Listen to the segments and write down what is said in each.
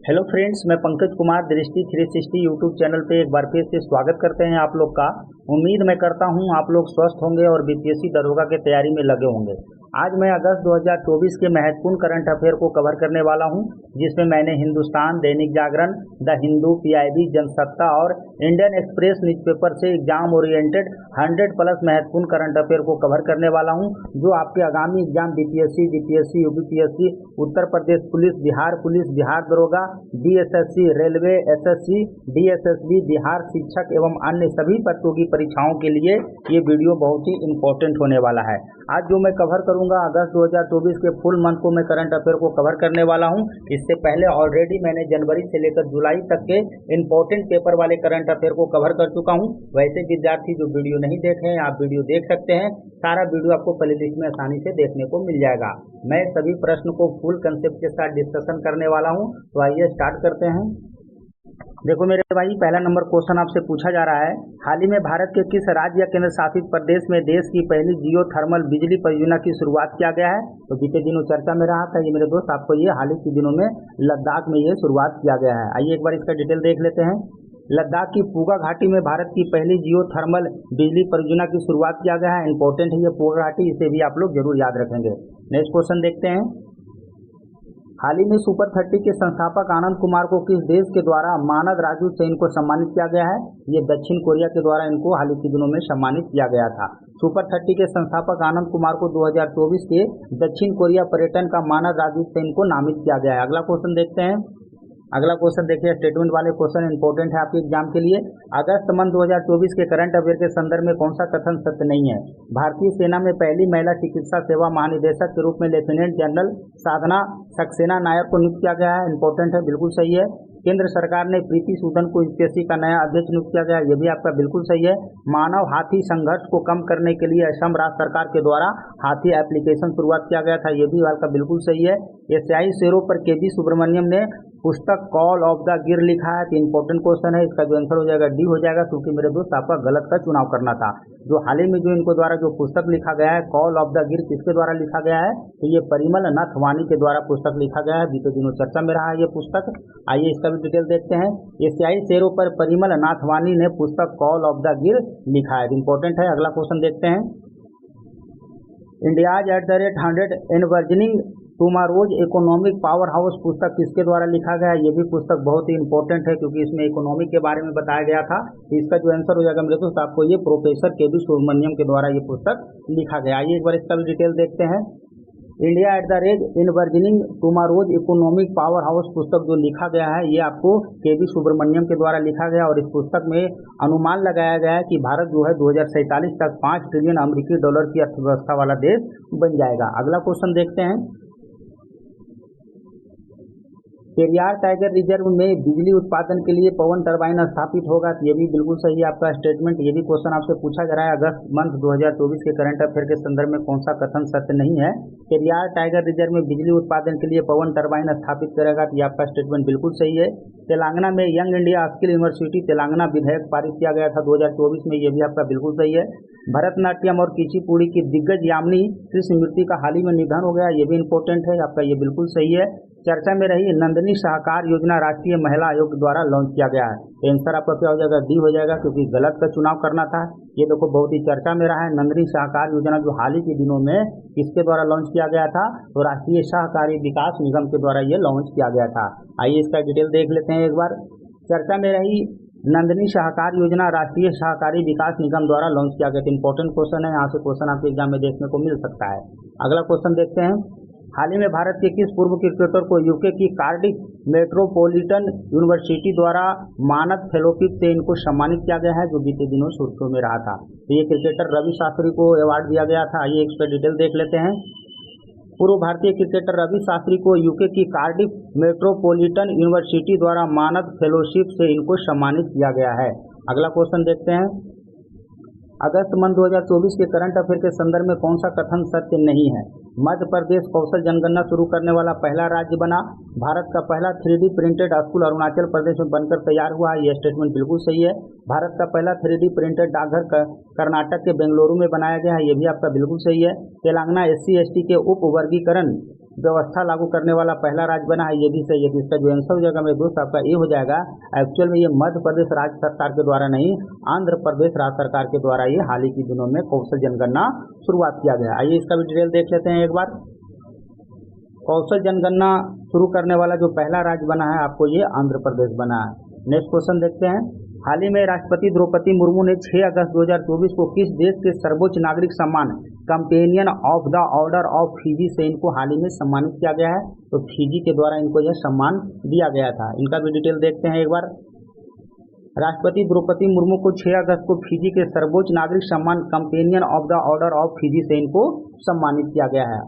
Hello friends, मैं पंकज कुमार दृष्टि 360 YouTube channel पे एक बार फिर से स्वागत करते हैं आप लोग का। उम्मीद मैं करता हूं आप लोग स्वस्थ होंगे और बीपीएससी दरोगा की तैयारी में लगे होंगे। आज मैं अगस्त 2024 के महत्वपूर्ण करंट अफेयर को कवर करने वाला हूं, जिसमें मैंने हिंदुस्तान, दैनिक जागरण, द हिंदू, पीआईबी, जनसत्ता और इंडियन एक्सप्रेस न्यूज़पेपर से एग्जाम ओरिएंटेड 100 प्लस महत्वपूर्ण करंट अफेयर को कवर करने वाला हूं, जो आपके आगामी exam BPSC, GPSC, UPPSC, Uttar Pradesh police, Bihar दरोगा, DSSC, railway, SSC, DSSB, Bihar शिक्षक एवं अन्य सभी प्रतियोगी परीक्षाओं के लिए ये वीडियो बहुत ही इम्पोर्टेंट होने वाला है। आज जो मैं कवर करूंगा अगस्त 2024 के फुल मंथ को मैं करंट अफेयर को कवर करने वाला हूं। इससे पहले ऑलरेडी मैंने जनवरी से लेकर जुलाई तक के इम्पोर्टेंट पेपर वाले करंट अफेयर को कवर कर चुका हूं। वैसे विद्यार्थी जो वीडियो नहीं देखे हैं, आप वीडियो देख सकते हैं। सारा वीडियो आपको प्लेलिस्ट में आसानी से देखने को मिल जाएगा। मैं सभी प्रश्न को फुल कंसेप्ट के साथ डिस्कशन करने वाला हूं। तो आइए स्टार्ट करते हैं। देखो मेरे भाई, पहला नंबर क्वेश्चन आपसे पूछा जा रहा है, हाल ही में भारत के किस राज्य या केंद्र शासित प्रदेश में देश की पहली जियो थर्मल बिजली परियोजना की शुरुआत किया गया है? तो बीते दिनों चर्चा में रहा था ये मेरे दोस्त, आपको ये हाल ही के दिनों में लद्दाख में ये शुरुआत किया गया है। आइए एक बार इसका डिटेल देख लेते हैं। लद्दाख की पूगा घाटी में भारत की पहली जियो थर्मल बिजली परियोजना की शुरुआत किया गया है। इंपॉर्टेंट है ये पूगा घाटी, इसे भी आप लोग जरूर याद रखेंगे। नेक्स्ट क्वेश्चन देखते हैं। हाल ही में सुपर 30 के संस्थापक आनंद कुमार को किस देश के द्वारा मानद राजू से इनको सम्मानित किया गया है? ये दक्षिण कोरिया के द्वारा इनको हाल ही के दिनों में सम्मानित किया गया था। सुपर 30 के संस्थापक आनंद कुमार को 2024 के दक्षिण कोरिया पर्यटन का मानद राजू से इनको नामित किया गया है। अगला क्वेश्चन देखते हैं। अगला क्वेश्चन देखिए, स्टेटमेंट वाले क्वेश्चन इंपॉर्टेंट है आपके एग्जाम के लिए। अगस्त मंथ 2024 के करंट अफेयर के संदर्भ में कौन सा कथन सत्य नहीं है? भारतीय सेना में पहली महिला चिकित्सा सेवा महानिदेशक के रूप में लेफ्टिनेंट जनरल साधना सक्सेना नायर को नियुक्त किया गया है। इंपॉर्टेंट है, बिल्कुल सही है। केंद्र सरकार ने प्रीति सूदन को यूपीएससी का नया अध्यक्ष नियुक्त किया गया, ये भी आपका बिल्कुल सही है। मानव हाथी संघर्ष को कम करने के लिए असम राज्य सरकार के द्वारा हाथी एप्लीकेशन शुरुआत किया गया था, ये भी आपका बिल्कुल सही है। एशियाई शेरों पर केवी सुब्रमण्यम ने पुस्तक कॉल ऑफ द गिर लिखा है। तो इंपॉर्टेंट क्वेश्चन है, इसका जो आंसर हो जाएगा डी हो जाएगा, क्योंकि मेरे दोस्त आपका गलत का चुनाव करना था। जो हाल ही में जो इनको द्वारा जो पुस्तक लिखा गया है कॉल ऑफ द गिर, किसके द्वारा लिखा गया है? तो ये परिमल नाथवानी के द्वारा पुस्तक लिखा गया है। बीते दिनों चर्चा में रहा है ये पुस्तक। आइए इसका भी डिटेल देखते हैं। एशियाई शेरों पर परिमल नाथवानी ने पुस्तक कॉल ऑफ द गिर लिखा है। इंपॉर्टेंट है। अगला क्वेश्चन देखते हैं। India's at the rate 100 envisioning tomorrow's economic power house पुस्तक किसके द्वारा लिखा गया है? ये भी पुस्तक बहुत ही इंपॉर्टेंट है, क्योंकि इसमें इकोनॉमिक के बारे में बताया गया था। इसका जो आंसर हो जाएगा मेरे दोस्त आपको ये प्रोफेसर केवी सुब्रमण्यम के द्वारा ये पुस्तक लिखा गया। आइए एक बार इसका भी डिटेल देखते हैं। India at the rate envisioning tomorrow's economic power house पुस्तक जो लिखा गया है ये आपको केवी सुब्रमण्यम के द्वारा लिखा गया, और इस पुस्तक में अनुमान लगाया गया है कि भारत जो है 2047 तक 5 ट्रिलियन अमेरिकी डॉलर की अर्थव्यवस्था वाला देश बन जाएगा। अगला क्वेश्चन देखते हैं। पेरियार टाइगर रिजर्व में बिजली उत्पादन के लिए पवन टरबाइन स्थापित होगा, ये भी बिल्कुल सही है आपका स्टेटमेंट। ये भी क्वेश्चन आपसे पूछा जा रहा है अगस्त मंथ 2024 के करंट अफेयर के संदर्भ में कौन सा कथन सत्य नहीं है? पेरियार टाइगर रिजर्व में बिजली उत्पादन के लिए पवन टरबाइन स्थापित करेगा, तो ये आपका स्टेटमेंट बिल्कुल सही है। तेलंगाना में young India skill university Telangana विधेयक पारित किया गया था 2024 में, ये भी आपका बिल्कुल सही है। भरतनाट्यम और कुचिपुड़ी की दिग्गज यामिनी कृष्णमूर्ति का हाल ही में निधन हो गया, ये भी इंपॉर्टेंट है आपका, ये बिल्कुल सही है। चर्चा में रही नंदिनी सहकार योजना राष्ट्रीय महिला आयोग द्वारा लॉन्च किया गया है। तो आंसर आपका क्या हो जाएगा? डी हो जाएगा, क्योंकि गलत का चुनाव करना था। ये देखो बहुत ही चर्चा में रहा है नंदिनी सहकार योजना, जो हाल ही के दिनों में किसके द्वारा लॉन्च किया गया था? तो राष्ट्रीय सहकारी विकास निगम के द्वारा ये लॉन्च किया गया था। आइए इसका डिटेल देख लेते हैं एक बार। चर्चा में रही नंदिनी सहकार योजना राष्ट्रीय सहकारी विकास निगम द्वारा लॉन्च किया गया था। इंपॉर्टेंट क्वेश्चन है, यहाँ से क्वेश्चन आपके एग्जाम में देखने को मिल सकता है। अगला क्वेश्चन देखते हैं। हाल ही में भारत के किस पूर्व क्रिकेटर को यूके की कार्डिफ मेट्रोपॉलिटन यूनिवर्सिटी द्वारा मानद फेलोशिप से इनको सम्मानित किया गया है, जो बीते दिनों सुर्खियों में रहा था? तो ये क्रिकेटर रवि शास्त्री को अवार्ड दिया गया था। आइए इसका डिटेल देख लेते हैं। पूर्व भारतीय क्रिकेटर रवि शास्त्री को यूके की कार्डिफ मेट्रोपॉलिटन यूनिवर्सिटी द्वारा मानद फेलोशिप से इनको सम्मानित किया गया है। अगला क्वेश्चन देखते हैं। अगस्त मंथ 2024 के करंट अफेयर के संदर्भ में कौन सा कथन सत्य नहीं है? मध्य प्रदेश कौशल जनगणना शुरू करने वाला पहला राज्य बना। भारत का पहला 3D printed school Arunachal Pradesh में बनकर तैयार हुआ है, यह स्टेटमेंट बिल्कुल सही है। भारत का पहला 3D प्रिंटेड डाकघर कर्नाटक के बेंगलुरु में बनाया गया है, यह भी आपका बिल्कुल सही है। तेलंगाना SC ST के उप वर्गीकरण व्यवस्था लागू करने वाला पहला राज्य बना है, ये भी सही है। तो इसका जो आंसर हो जाएगा मेरे दोस्त आपका ए हो जाएगा। एक्चुअल में ये मध्य प्रदेश राज्य सरकार के द्वारा नहीं, आंध्र प्रदेश राज्य सरकार के द्वारा ये हाल ही के दिनों में कौशल जनगणना शुरुआत किया गया। आइए इसका भी डिटेल देख लेते हैं एक बार। कौशल जनगणना शुरू करने वाला जो पहला राज्य बना है आपको ये आंध्र प्रदेश बना है। नेक्स्ट क्वेश्चन देखते हैं। हाल ही में राष्ट्रपति द्रौपदी मुर्मू ने 6 अगस्त 2024 को किस देश के सर्वोच्च नागरिक सम्मान companion of the order of Fiji से इनको हाल ही में सम्मानित किया गया है? तो फिजी के द्वारा इनको यह सम्मान दिया गया था। इनका भी डिटेल देखते हैं एक बार। राष्ट्रपति द्रौपदी मुर्मू को 6 अगस्त को फिजी के सर्वोच्च नागरिक सम्मान companion of the order of Fiji से इनको सम्मानित किया गया है।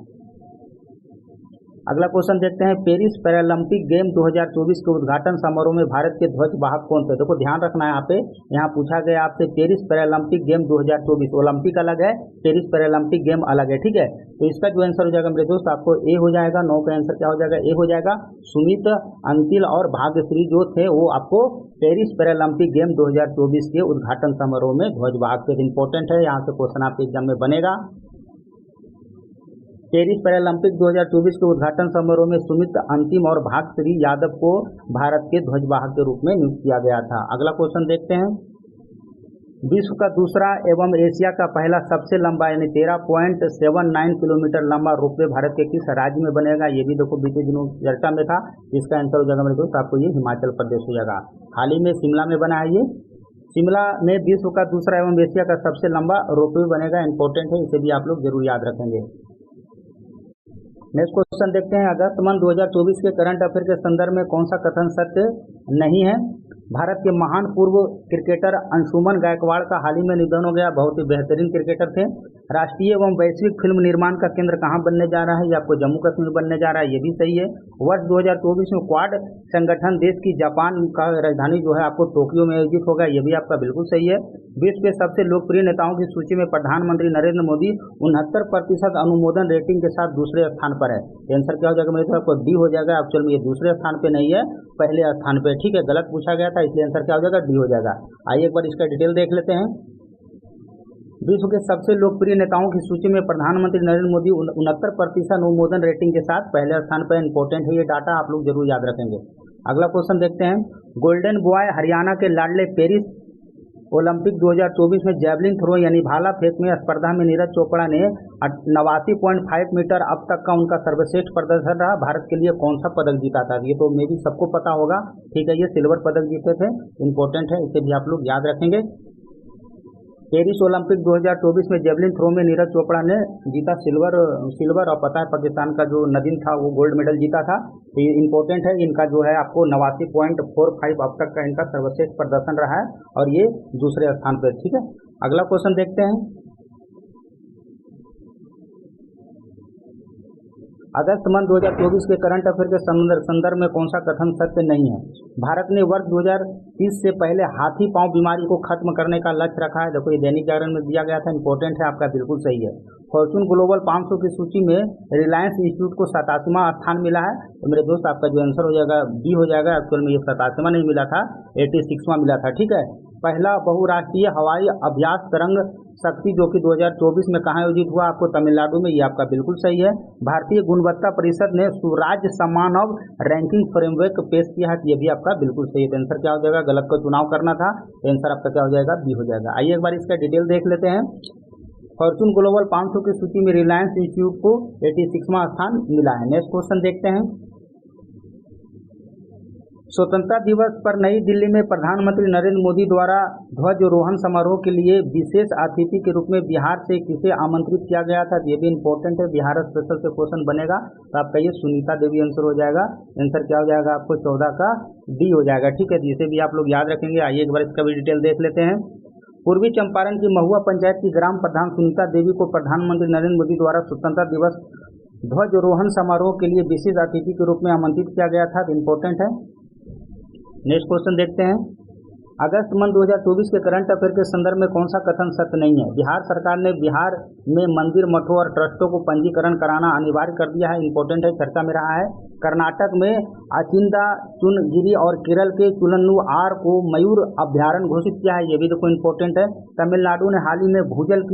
अगला क्वेश्चन देखते हैं। पेरिस पैरालंपिक गेम 2024 के उद्घाटन समारोह में भारत के ध्वज वाहक कौन थे? देखो ध्यान रखना है, यहाँ पूछा गया आपसे पेरिस पैरालंपिक गेम 2024, ओलंपिक अलग है, पेरिस पैरालंपिक गेम अलग है, ठीक है। तो इसका जो आंसर हो जाएगा मेरे दोस्त आपको ए हो जाएगा। 9 का आंसर क्या हो जाएगा? ए हो जाएगा। सुमित, अंतिल और भाग्यश्री जो थे वो आपको पेरिस पैरालंपिक गेम 2024 के उद्घाटन समारोह में ध्वज वाहक थे। इंपॉर्टेंट है, यहाँ से क्वेश्चन आपके एग्जाम में बनेगा। पेरिस पैरालंपिक 2024 के उद्घाटन समारोह में सुमित, अंतिम और भाग्यश्री यादव को भारत के ध्वजवाहक के रूप में नियुक्त किया गया था। अगला क्वेश्चन देखते हैं। विश्व का दूसरा एवं एशिया का पहला सबसे लंबा यानी 13.79 किलोमीटर लंबा रोपवे भारत के किस राज्य में बनेगा? ये भी देखो बीते दिनों चर्चा में था। इसका आंसर हो जाएगा मेरे दोस्त आपको ये हिमाचल प्रदेश हो जाएगा। हाल ही में शिमला में बना है ये। शिमला में विश्व का दूसरा एवं एशिया का सबसे लंबा रोपवे बनेगा। इंपॉर्टेंट है, इसे भी आप लोग जरूर याद रखेंगे। नेक्स्ट क्वेश्चन देखते हैं। अगस्त मंथ 2024 के करंट अफेयर के संदर्भ में कौन सा कथन सत्य नहीं है? भारत के महान पूर्व क्रिकेटर अंशुमन गायकवाड़ का हाल ही में निधन हो गया। बहुत ही बेहतरीन क्रिकेटर थे। राष्ट्रीय एवं वैश्विक फिल्म निर्माण का केंद्र कहाँ बनने जा रहा है? ये आपको जम्मू कश्मीर बनने जा रहा है, ये भी सही है। वर्ष 2024 में क्वाड संगठन देश की जापान का राजधानी जो है आपको टोक्यो में आयोजित होगा, ये भी आपका बिल्कुल सही है। विश्व के सबसे लोकप्रिय नेताओं की सूची में प्रधानमंत्री नरेंद्र मोदी 69% अनुमोदन रेटिंग के साथ दूसरे स्थान पर है। आंसर क्या हो जाएगा मेरे तो आपको डी हो जाएगा। एक्चुअल में ये दूसरे स्थान पे नहीं है, पहले स्थान पे, ठीक है। गलत पूछा गया था इसलिए आंसर क्या हो जाएगा? डी हो जाएगा। आइए एक बार इसका डिटेल देख लेते हैं। विश्व के सबसे लोकप्रिय नेताओं की सूची में प्रधानमंत्री नरेंद्र मोदी 69% अनुमोदन रेटिंग के साथ पहले स्थान पर। इंपॉर्टेंट है ये डाटा, आप लोग जरूर याद रखेंगे। अगला क्वेश्चन देखते हैं। गोल्डन बॉय हरियाणा के लाडले पेरिस ओलंपिक 2024 में जैवलिन थ्रो यानी भाला फेंक में स्पर्धा में नीरज चोपड़ा ने 89.5 मीटर अब तक का उनका सर्वश्रेष्ठ प्रदर्शन रहा। भारत के लिए कौन सा पदक जीता था? ये तो मे भी सबको पता होगा, ठीक है। ये सिल्वर पदक जीते थे। इंपॉर्टेंट है, इसे भी आप लोग याद रखेंगे। पेरिस ओलंपिक 2024 में जेवलिन थ्रो में नीरज चोपड़ा ने जीता सिल्वर। और पता है पाकिस्तान का जो नदीम था वो गोल्ड मेडल जीता था। तो ये इंपॉर्टेंट है। इनका जो है आपको 89.45 अब तक का इनका सर्वश्रेष्ठ प्रदर्शन रहा है और ये दूसरे स्थान पर, ठीक है। अगला क्वेश्चन देखते हैं। अगस्त मंथ 2024 के करंट अफेयर के संदर्भ में कौन सा कथन सत्य नहीं है? भारत ने वर्ष 2030 से पहले हाथी पांव बीमारी को खत्म करने का लक्ष्य रखा है। देखो ये दैनिक जागरण में दिया गया था। इंपॉर्टेंट है, आपका बिल्कुल सही है। फॉर्चून ग्लोबल 500 की सूची में रिलायंस इंस्टीट्यूट को 87वां स्थान मिला है। तो मेरे दोस्त आपका जो आंसर हो जाएगा बी हो जाएगा। एक्चुअल में ये 87वां नहीं मिला था, 86वां मिला था, ठीक है। पहला बहुराष्ट्रीय हवाई अभ्यास तरंग शक्ति जो कि 2024 में कहाँ आयोजित हुआ? आपको तमिलनाडु में, ये आपका बिल्कुल सही है। भारतीय गुणवत्ता परिषद ने सुराज्य सम्मानव रैंकिंग फ्रेमवर्क पेश किया है, ये भी आपका बिल्कुल सही है। आंसर क्या हो जाएगा? गलत को चुनाव करना था, आंसर आपका क्या हो जाएगा? बी हो जाएगा। आइए एक बार इसका डिटेल देख लेते हैं। फॉर्चून ग्लोबल 500 की सूची में रिलायंस इंस्टीट्यूट को 86वां स्थान मिला है। नेक्स्ट क्वेश्चन देखते हैं। स्वतंत्रता दिवस पर नई दिल्ली में प्रधानमंत्री नरेंद्र मोदी द्वारा ध्वजारोहण समारोह के लिए विशेष अतिथि के रूप में बिहार से किसे आमंत्रित किया गया था? ये भी इंपॉर्टेंट है, बिहार स्पेशल से क्वेश्चन बनेगा। तो आपका ये सुनीता देवी आंसर हो जाएगा। आंसर क्या हो जाएगा? आपको 14 का डी हो जाएगा, ठीक है। जिसे भी आप लोग याद रखेंगे। आइए एक बार इसका भी डिटेल देख लेते हैं। पूर्वी चंपारण की महुआ पंचायत की ग्राम प्रधान सुनीता देवी को प्रधानमंत्री नरेंद्र मोदी द्वारा स्वतंत्रता दिवस ध्वजारोहण समारोह के लिए विशेष अतिथि के रूप में आमंत्रित किया गया था। इंपॉर्टेंट है। नेक्स्ट क्वेश्चन देखते हैं। अगस्त मंथ 2024 के करंट अफेयर के संदर्भ में कौन सा कथन सत्य नहीं है? बिहार सरकार ने बिहार में मंदिर, मठों और ट्रस्टों को पंजीकरण कराना अनिवार्य कर दिया है। इंपॉर्टेंट है, चर्चा में रहा है। कर्नाटक में अचिंदा चुनगिरी और केरल के चुलन्नुआर को मयूर अभ्यारण्य घोषित किया है। ये भी देखो इंपॉर्टेंट है। तमिलनाडु ने हाल ही में भूजल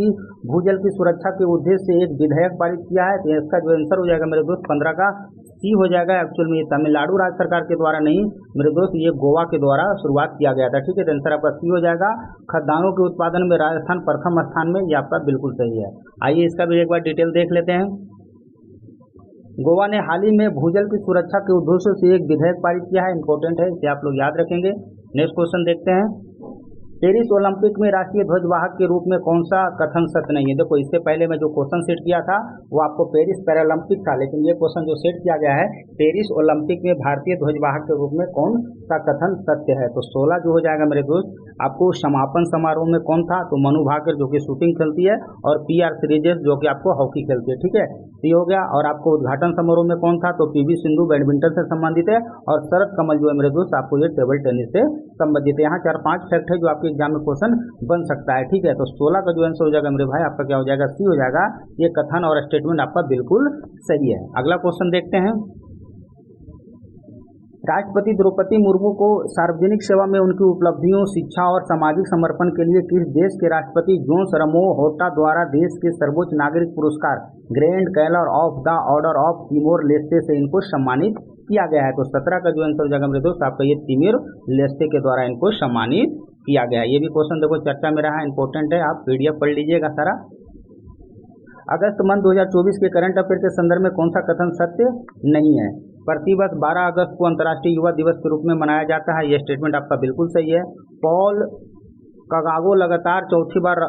की सुरक्षा के उद्देश्य से एक विधेयक पारित किया है। तो इसका जो आंसर हो जाएगा मेरे दोस्त 15 का सी हो जाएगा। एक्चुअल में ये तमिलनाडु राज्य सरकार के द्वारा नहीं मेरे दोस्त, ये गोवा के द्वारा शुरुआत किया गया था। ठीक है, तो आंसर आपका सी हो जाएगा। खदानों के उत्पादन में राजस्थान प्रथम स्थान में, ये आपका बिल्कुल सही है। आइए इसका भी एक बार डिटेल देख लेते हैं। गोवा ने हाल ही में भूजल की सुरक्षा के उद्देश्य से एक विधेयक पारित किया है। इंपॉर्टेंट है, इसे आप लोग याद रखेंगे। नेक्स्ट क्वेश्चन देखते हैं। पेरिस ओलंपिक में राष्ट्रीय ध्वजवाहक के रूप में कौन सा कथन सत्य नहीं है? देखो, इससे पहले मैं जो क्वेश्चन सेट किया था वो आपको पेरिस पैरालंपिक था, लेकिन ये क्वेश्चन जो सेट किया गया है पेरिस ओलंपिक में भारतीय ध्वजवाहक के रूप में कौन सा कथन सत्य है? तो 16 जो हो जाएगा मेरे दोस्त। आपको समापन समारोह में कौन था? तो मनु भाकर जो कि शूटिंग खेलती है, और PR श्रीजेश जो कि आपको हॉकी खेलती है। ठीक है, ये हो गया। और आपको उद्घाटन समारोह में कौन था? तो PV सिंधु बैडमिंटन से संबंधित है, और शरद कमल जो है मेरे दोस्त आपको ये टेबल टेनिस से संबंधित है। यहाँ 4-5 फैक्ट है जो आपके एग्जाम में क्वेश्चन बन सकता है। ठीक है, तो 16 का जो आंसर हो जाएगा मेरे भाई आपका क्या हो जाएगा? सी हो जाएगा। ये कथन और स्टेटमेंट आपका बिल्कुल सही है। अगला क्वेश्चन देखते हैं। राष्ट्रपति द्रौपदी मुर्मू को सार्वजनिक सेवा में उनकी उपलब्धियों, शिक्षा और सामाजिक समर्पण के लिए किस देश के राष्ट्रपति जोस रमो होटा द्वारा देश के सर्वोच्च नागरिक पुरस्कार grand कैलर of the order of Timor Leste से इनको सम्मानित किया गया है? तो 17 का जो आंसर हो जाएगा मेरे दोस्त आपका ये तिमोर लेस्टे के द्वारा इनको सम्मानित किया गया है। ये भी क्वेश्चन देखो चर्चा में रहा है, इंपॉर्टेंट है। आप PDF पढ़ लीजिएगा सारा। अगस्त मंथ 2024 के करंट अफेयर के संदर्भ में कौन सा कथन सत्य नहीं है? प्रतिवर्ष 12 अगस्त को अंतर्राष्ट्रीय युवा दिवस के रूप में मनाया जाता है। यह स्टेटमेंट आपका बिल्कुल सही है। पॉल कगागो लगातार चौथी बार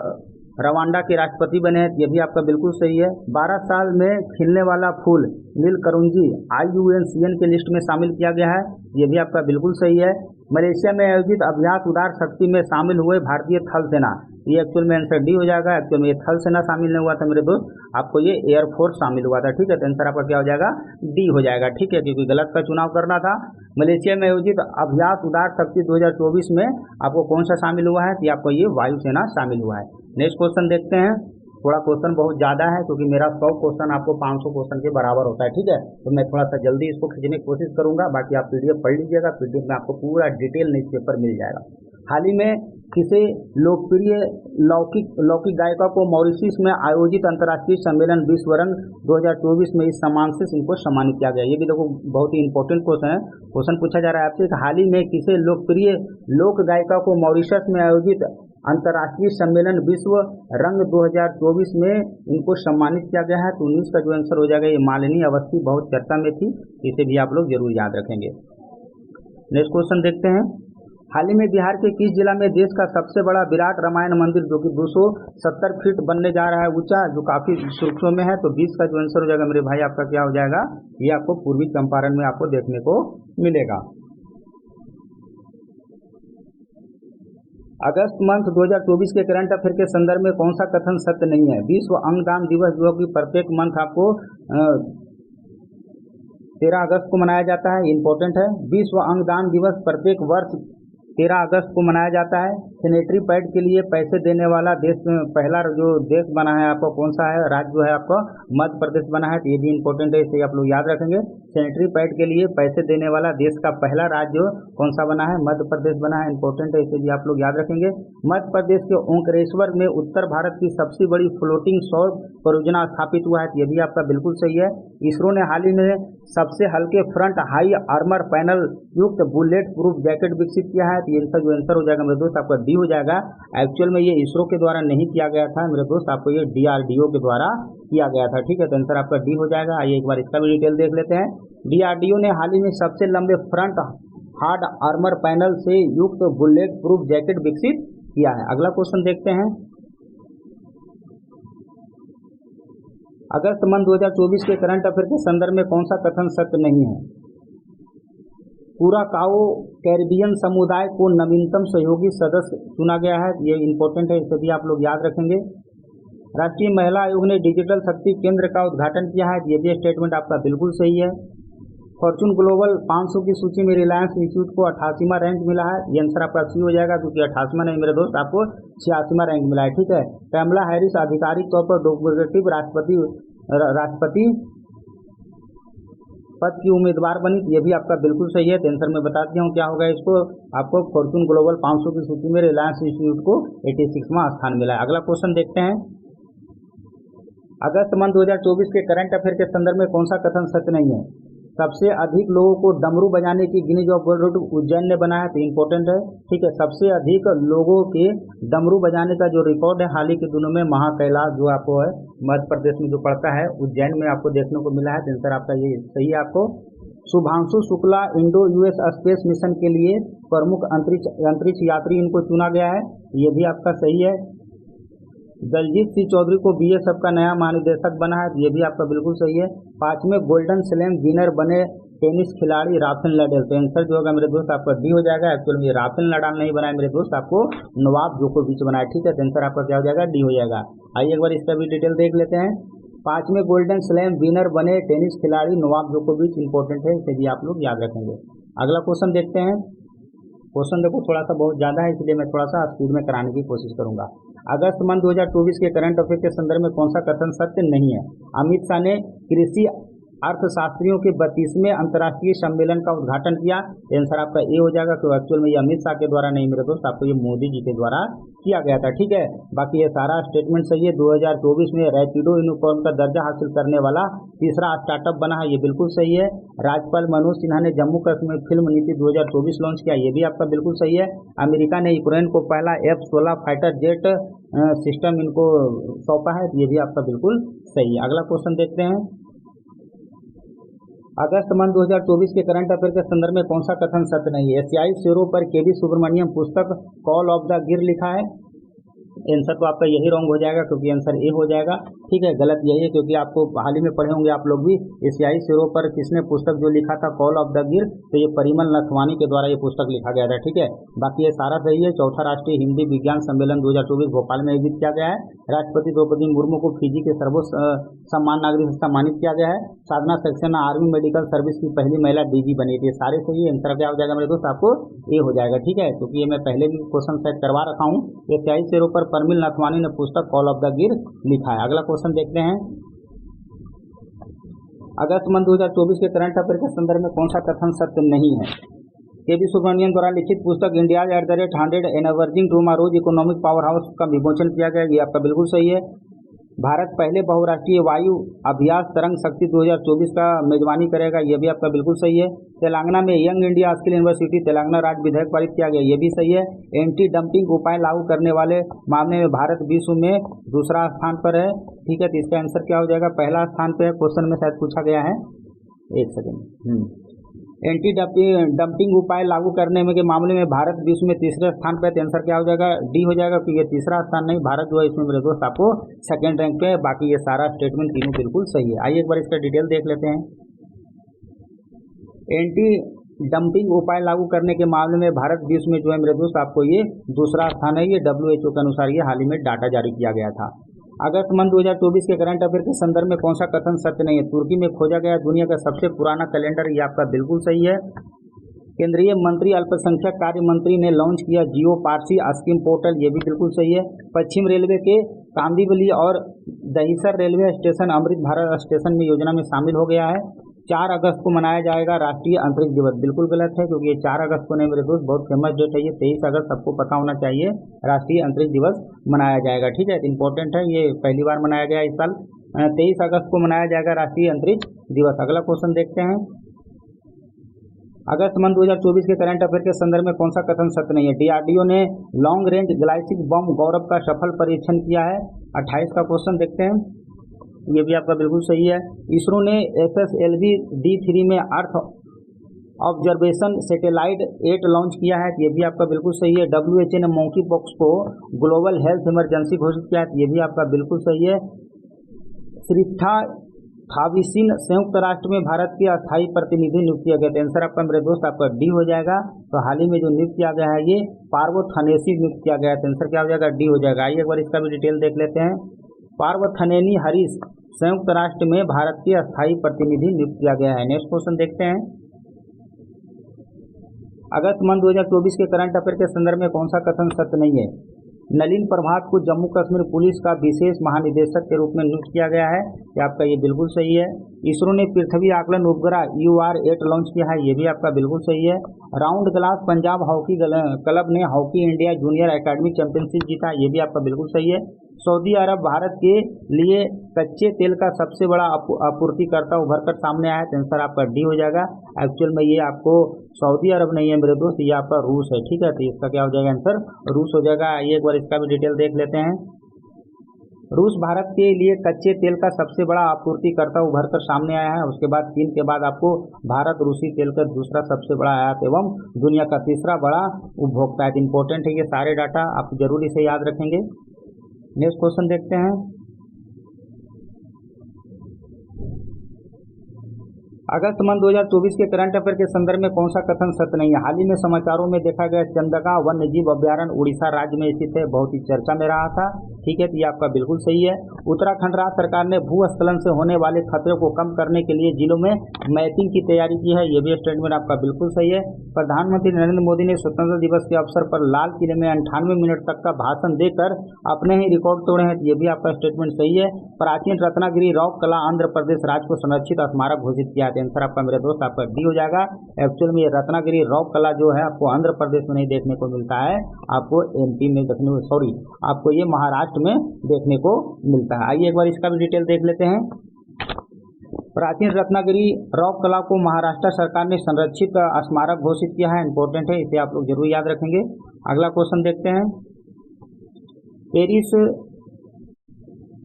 रवांडा के राष्ट्रपति बने हैं। यह भी आपका बिल्कुल सही है। 12 साल में खिलने वाला फूल नीलकरुंजी IUCN के लिस्ट में शामिल किया गया है। यह भी आपका बिल्कुल सही है। मलेशिया में आयोजित अभ्यास उदार शक्ति में शामिल हुए भारतीय थल सेना, ये एक्चुअल में आंसर डी हो जाएगा। एक्चुअल में ये थल सेना शामिल नहीं हुआ था मेरे दोस्त, आपको ये एयरफोर्स शामिल हुआ था। ठीक है, तो आंसर आपका क्या हो जाएगा? डी हो जाएगा। ठीक है, क्योंकि गलत का चुनाव करना था। मलेशिया में आयोजित अभ्यास उदार शक्ति 2024 में आपको कौन सा शामिल हुआ है? तो आपको ये वायुसेना शामिल हुआ है। नेक्स्ट क्वेश्चन देखते हैं। थोड़ा क्वेश्चन बहुत ज़्यादा है क्योंकि मेरा 100 क्वेश्चन आपको 500 क्वेश्चन के बराबर होता है। ठीक है, तो मैं थोड़ा सा जल्दी इसको खींचने की कोशिश करूंगा। बाकी आप PDF पढ़ लीजिएगा। PDF में आपको पूरा डिटेल न्यूज़पेपर मिल जाएगा। हाल ही में किसी लोकप्रिय लौकिक गायिका को मॉरिशस में आयोजित अंतर्राष्ट्रीय सम्मेलन विश्व रंग 2024 में इस सम्मान से इनको सम्मानित किया गया। ये भी देखो बहुत ही इंपॉर्टेंट क्वेश्चन है। क्वेश्चन पूछा जा रहा है आपसे, हाल ही में किसी लोकप्रिय लोक गायिका को मॉरिशस में आयोजित अंतर्राष्ट्रीय सम्मेलन विश्व रंग 2024 में इनको सम्मानित किया गया है। तो 19 का जो आंसर हो जाएगा ये मालिनी अवस्थी, बहुत चर्चा में थी, इसे भी आप लोग जरूर याद रखेंगे। नेक्स्ट क्वेश्चन देखते हैं। हाल ही में बिहार के किस जिला में देश का सबसे बड़ा विराट रामायण मंदिर जो कि 270 फीट बनने जा रहा है ऊंचा, जो काफी सुर्खियों में है? तो 20 का जो आंसर हो जाएगा मेरे भाई आपका क्या हो जाएगा? ये आपको पूर्वी चंपारण में आपको देखने को मिलेगा। अगस्त मंथ 2024 के करंट अफेयर के संदर्भ में कौन सा कथन सत्य नहीं है? विश्व अंगदान दिवस जो कि प्रत्येक मंथ आपको 13 अगस्त को मनाया जाता है। इंपॉर्टेंट है। विश्व अंगदान दिवस प्रत्येक वर्ष 13 अगस्त को मनाया जाता है। सैनिटरी पैड के लिए पैसे देने वाला देश में पहला जो देश बना है आपको कौन सा है? राज्य जो है आपको मध्य प्रदेश बना है। तो ये भी इंपॉर्टेंट है, इसे आप लोग याद रखेंगे। सैनिटरी पैड के लिए पैसे देने वाला देश का पहला राज्य कौन सा बना है? मध्य प्रदेश बना है। इंपॉर्टेंट है, इसे भी आप लोग याद रखेंगे। मध्य प्रदेश के ओंकारेश्वर में उत्तर भारत की सबसे बड़ी फ्लोटिंग सौर परियोजना स्थापित हुआ है। ये भी आपका बिल्कुल सही है। इसरो ने हाल ही में सबसे हल्के फ्रंट हाई आर्मर पैनल युक्त बुलेट प्रूफ जैकेट विकसित किया है। तो ये जो आंसर हो जाएगा मेरे दोस्त आपका डी हो जाएगा। एक्चुअल में ये इसरो के द्वारा नहीं किया गया था मेरे दोस्त, आपको ये DRDO के द्वारा किया गया था। ठीक है, तो आंसर आपका डी हो जाएगा। आइए एक बार इसका भी डिटेल देख लेते हैं। DRDO ने हाल ही में सबसे लंबे फ्रंट हार्ड आर्मर पैनल से युक्त बुलेट प्रूफ जैकेट विकसित किया है। अगला क्वेश्चन देखते हैं। अगस्त मंथ 2024 के करंट अफेयर के संदर्भ में कौन सा कथन सत्य नहीं है? कुराकाओ कैरिबियन समुदाय को नवीनतम सहयोगी सदस्य चुना गया है। ये इंपॉर्टेंट है, इसे भी आप लोग याद रखेंगे। राष्ट्रीय महिला आयोग ने डिजिटल शक्ति केंद्र का उद्घाटन किया है। ये भी स्टेटमेंट आपका बिल्कुल सही है। फॉर्चून ग्लोबल 500 की सूची में रिलायंस इंस्टीट्यूट को 88वां रैंक मिला है। ये आंसर आपका सी हो जाएगा, क्योंकि 88वां नहीं मेरे दोस्त, आपको 86वां रैंक मिला है। ठीक है, कैमला हैरिस आधिकारिक तौर पर डेमोक्रेटिक राष्ट्रपति पद की उम्मीदवार बनी, ये भी आपका बिल्कुल सही है। तो आंसर में बता दिया हूँ क्या होगा इसको, आपको फॉर्चून ग्लोबल 500 की सूची में रिलायंस इंस्टीट्यूट को 86वां स्थान मिला है। अगला क्वेश्चन देखते हैं, अगस्त मंथ 2024 के करंट अफेयर के संदर्भ में कौन सा कथन सत्य नहीं है? सबसे अधिक लोगों को डमरू बजाने की Guinness of world record Ujjain ने बनाया, तो इंपॉर्टेंट है। ठीक है, सबसे अधिक लोगों के डमरू बजाने का जो रिकॉर्ड है हाल ही के दिनों में महाकैलाश जो आपको है मध्य प्रदेश में जो पड़ता है उज्जैन में आपको देखने को मिला है। तो आंसर आपका ये सही है। आपको Shubhanshu Shukla Indo US space mission के लिए प्रमुख अंतरिक्ष यात्री इनको चुना गया है, ये भी आपका सही है। दलजीत सिंह चौधरी को बीएसएफ का नया महानिदेशक बना है, ये भी आपका बिल्कुल सही है। 5वें गोल्डन स्लैम विनर बने टेनिस खिलाड़ी राफेल नडाल, तो आंसर जो होगा मेरे दोस्त आपका डी हो जाएगा। एक्चुअली में राफेल नडाल नहीं बनाया मेरे दोस्त, आपको नोवाक जोकोविच बनाया। ठीक है, तो आंसर आपका क्या हो जाएगा, डी हो जाएगा। आइए एक बार इसका भी डिटेल देख लेते हैं। 5वें गोल्डन स्लैम विनर बने टेनिस खिलाड़ी नोवाक जोकोविच, इंपॉर्टेंट है, इसे भी आप लोग याद रखेंगे। अगला क्वेश्चन देखते हैं। क्वेश्चन देखो थोड़ा सा बहुत ज़्यादा है, इसलिए मैं थोड़ा सा स्पीड में कराने की कोशिश करूंगा। अगस्त मंथ 2024 के करंट अफेयर के संदर्भ में कौन सा कथन सत्य नहीं है? अमित शाह ने कृषि अर्थशास्त्रियों के 32वें अंतर्राष्ट्रीय सम्मेलन का उद्घाटन किया, आंसर आपका ए हो जाएगा, क्योंकि एक्चुअल में ये अमित शाह के द्वारा नहीं मेरे दोस्त, आपको ये मोदी जी के द्वारा किया गया था। ठीक है, बाकी ये सारा स्टेटमेंट सही है। 2024 में रैपिडो यूनिकॉर्न का दर्जा हासिल करने वाला तीसरा स्टार्टअप बना है, ये बिल्कुल सही है। राज्यपाल मनोज सिन्हा ने जम्मू कश्मीर फिल्म नीति 2024 लॉन्च किया, ये भी आपका बिल्कुल सही है। अमेरिका ने यूक्रेन को पहला F-16 फाइटर जेट सिस्टम इनको सौंपा है, ये भी आपका बिल्कुल सही है। अगला क्वेश्चन देखते हैं। अगस्त मंथ 2024 के करंट अफेयर के संदर्भ में कौन सा कथन सत्य नहीं है? एशियाई शेरों पर केवी सुब्रमण्यम पुस्तक कॉल ऑफ द गिर लिखा है, आंसर तो आपका यही रॉन्ग हो जाएगा, क्योंकि आंसर ए हो जाएगा। ठीक है, गलत यही है, क्योंकि आपको हाल ही में पढ़े होंगे आप लोग भी, एशियाई शेरों पर किसने पुस्तक जो लिखा था कॉल ऑफ द गिर, तो ये परिमल नथवानी के द्वारा ये पुस्तक लिखा गया था। ठीक है, बाकी ये सारा सही है। चौथा राष्ट्रीय हिंदी विज्ञान सम्मेलन 2024 भोपाल में आयोजित किया गया है। राष्ट्रपति द्रौपदी मुर्मू को फिजी के सर्वोच्च सम्मान नागरिक से सम्मानित किया गया है। साधना सक्सेना आर्मी मेडिकल सर्विस की पहली महिला डीजी बनी थी, सारे सही है। आंसर क्या हो जाएगा मेरे दोस्त, आपको ए हो जाएगा। ठीक है, क्योंकि ये मैं पहले भी क्वेश्चन सेट करवा रखा हूँ। एशियाई शेरों पर परिमल नथवानी ने पुस्तक कॉल ऑफ द गिर लिखा है। अगला क्वेश्चन देखते हैं। अगस्त मंथ 2024 के करंट अफेयर के संदर्भ में कौन सा कथन सत्य नहीं है? केवी सुब्रमण्यम द्वारा लिखित पुस्तक India @100 envisioning tomorrow's economic power house का विमोचन किया गया, ये आपका बिल्कुल सही है। भारत पहले बहुराष्ट्रीय वायु अभ्यास तरंग शक्ति 2024 का मेजबानी करेगा, यह भी आपका बिल्कुल सही है। तेलंगाना में young India skill university Telangana राज्य विधेयक पारित किया गया, ये भी सही है। एंटी डंपिंग उपाय लागू करने वाले मामले में भारत विश्व में दूसरा स्थान पर है। ठीक है, तो इसका आंसर क्या हो जाएगा, पहला स्थान पे है, क्वेश्चन में शायद पूछा गया है। एक सेकेंड, एंटी डंपिंग उपाय लागू करने में के मामले में भारत विश्व में तीसरे स्थान पर है, तो आंसर क्या हो जाएगा, डी हो जाएगा, क्योंकि ये तीसरा स्थान नहीं, भारत जो है इसमें मेरे दोस्त आपको सेकंड रैंक पे है। बाकी ये सारा स्टेटमेंट तीनों बिल्कुल सही है। आइए एक बार इसका डिटेल देख लेते हैं। एंटी डंपिंग उपाय लागू करने के मामले में भारत विश्व में जो है मेरे दोस्त आपको ये दूसरा स्थान है। ये WHO के अनुसार ये हाल ही में डाटा जारी किया गया था। अगस्त मंथ 2024 के करंट अफेयर के संदर्भ में कौन सा कथन सत्य नहीं है? तुर्की में खोजा गया दुनिया का सबसे पुराना कैलेंडर, ये आपका बिल्कुल सही है। केंद्रीय मंत्री अल्पसंख्यक कार्य मंत्री ने लॉन्च किया जियो पारसी स्कीम पोर्टल, ये भी बिल्कुल सही है। पश्चिम रेलवे के कांदीवली और Dahisar railway station Amrit Bharat station में योजना में शामिल हो गया है। 4 अगस्त को मनाया जाएगा राष्ट्रीय अंतरिक्ष दिवस, बिल्कुल गलत है, क्योंकि ये 4 अगस्त को नहीं मेरे दोस्त, बहुत फेमस डेट है ये। 23 अगस्त सबको पता होना चाहिए राष्ट्रीय अंतरिक्ष दिवस मनाया जाएगा। ठीक है, इंपॉर्टेंट है, ये पहली बार मनाया गया इस साल। 23 अगस्त को मनाया जाएगा राष्ट्रीय अंतरिक्ष दिवस। अगला क्वेश्चन देखते हैं। अगस्त मंथ 2024 के करंट अफेयर के संदर्भ में कौन सा कथन सत्य नहीं है? DRDO ने लॉन्ग रेंज ग्लाइसिक बम गौरव का सफल परीक्षण किया है। 28 का क्वेश्चन देखते हैं, ये भी आपका बिल्कुल सही है। इसरो ने SSLV D3 में अर्थ ऑब्जर्वेशन सैटेलाइट 8 लॉन्च किया है, ये भी आपका बिल्कुल सही है। WHO ने मंकी पॉक्स को ग्लोबल हेल्थ इमरजेंसी घोषित किया है, ये भी आपका बिल्कुल सही है। श्रीथा थाविसिन संयुक्त राष्ट्र में भारत के अस्थायी प्रतिनिधि नियुक्त किया गया, आंसर आपका मेरे दोस्त आपका डी हो जाएगा। तो हाल ही में जो नियुक्त किया गया है ये पार्वो थानेसी नियुक्त किया गया है, आंसर क्या हो जाएगा, डी हो जाएगा। आइए एक बार इसका भी डिटेल देख लेते हैं। पार्थनेनी हरीश संयुक्त राष्ट्र में भारत के अस्थायी प्रतिनिधि नियुक्त किया गया है। नेक्स्ट क्वेश्चन देखते हैं। अगस्त मंथ 2024 के करंट अफेयर के संदर्भ में कौन सा कथन सत्य नहीं है? नलिन प्रभात को जम्मू कश्मीर पुलिस का विशेष महानिदेशक के रूप में नियुक्त किया गया है। ये आपका ये बिल्कुल सही है। इसरो ने पृथ्वी आकलन उपग्रह UR-8 लॉन्च किया है। ये भी आपका बिल्कुल सही है। Round glass Punjab hockey club ने hockey India junior academy championship जीता। ये भी आपका बिल्कुल सही है। सऊदी अरब भारत के लिए कच्चे तेल का सबसे बड़ा आपूर्तिकर्ता उभर कर सामने आया है। तो आंसर आपका डी हो जाएगा। एक्चुअल में ये आपको सऊदी अरब नहीं है मेरे दोस्त, ये आपका रूस है। ठीक है, तो इसका क्या हो जाएगा आंसर? रूस हो जाएगा। आइए एक बार इसका भी डिटेल देख लेते हैं। रूस भारत के लिए कच्चे तेल का सबसे बड़ा आपूर्तिकर्ता उभर कर सामने आया है। उसके बाद चीन के बाद आपको भारत रूसी तेल का दूसरा सबसे बड़ा आयात एवं दुनिया का तीसरा बड़ा उपभोक्ता है। इंपॉर्टेंट है ये सारे डाटा, आप जरूर इसे याद रखेंगे। नेक्स्ट क्वेश्चन देखते हैं। अगस्त मंथ 2024 के करंट अफेयर के संदर्भ में कौन सा कथन सत्य नहीं है? हाल ही में समाचारों में देखा गया चंदका वन्यजीव अभ्यारण्य उड़ीसा राज्य में स्थित है, बहुत ही चर्चा में रहा था। ठीक है, तो ये आपका बिल्कुल सही है। उत्तराखंड राज्य सरकार ने भूस्खलन से होने वाले खतरे को कम करने के लिए जिलों में मैपिंग की तैयारी की है। ये भी स्टेटमेंट आपका बिल्कुल सही है। प्रधानमंत्री नरेंद्र मोदी ने स्वतंत्रता दिवस के अवसर पर लाल किले में 98 मिनट तक का भाषण देकर अपने ही रिकॉर्ड तोड़े हैं। ये भी आपका स्टेटमेंट सही है। प्राचीन रत्नागिरी रॉक कला आंध्र प्रदेश राज्य को संरक्षित स्मारक घोषित किया। आंसर आपका मेरे दोस्त आपका डी हो जाएगा। एक्चुअल में ये रत्नागिरी रॉक कला जो है आपको आंध्र प्रदेश में नहीं देखने को मिलता है, आपको MP में देखने को, सॉरी आपको ये महाराष्ट्र में देखने को मिलता है। आइए एक बार इसका भी डिटेल देख लेते हैं। प्राचीन रत्नागिरी रॉक कला को महाराष्ट्र सरकार ने संरक्षित स्मारक घोषित किया है। इंपॉर्टेंट है, इसे आप लोग जरूर याद रखेंगे। अगला क्वेश्चन देखते हैं।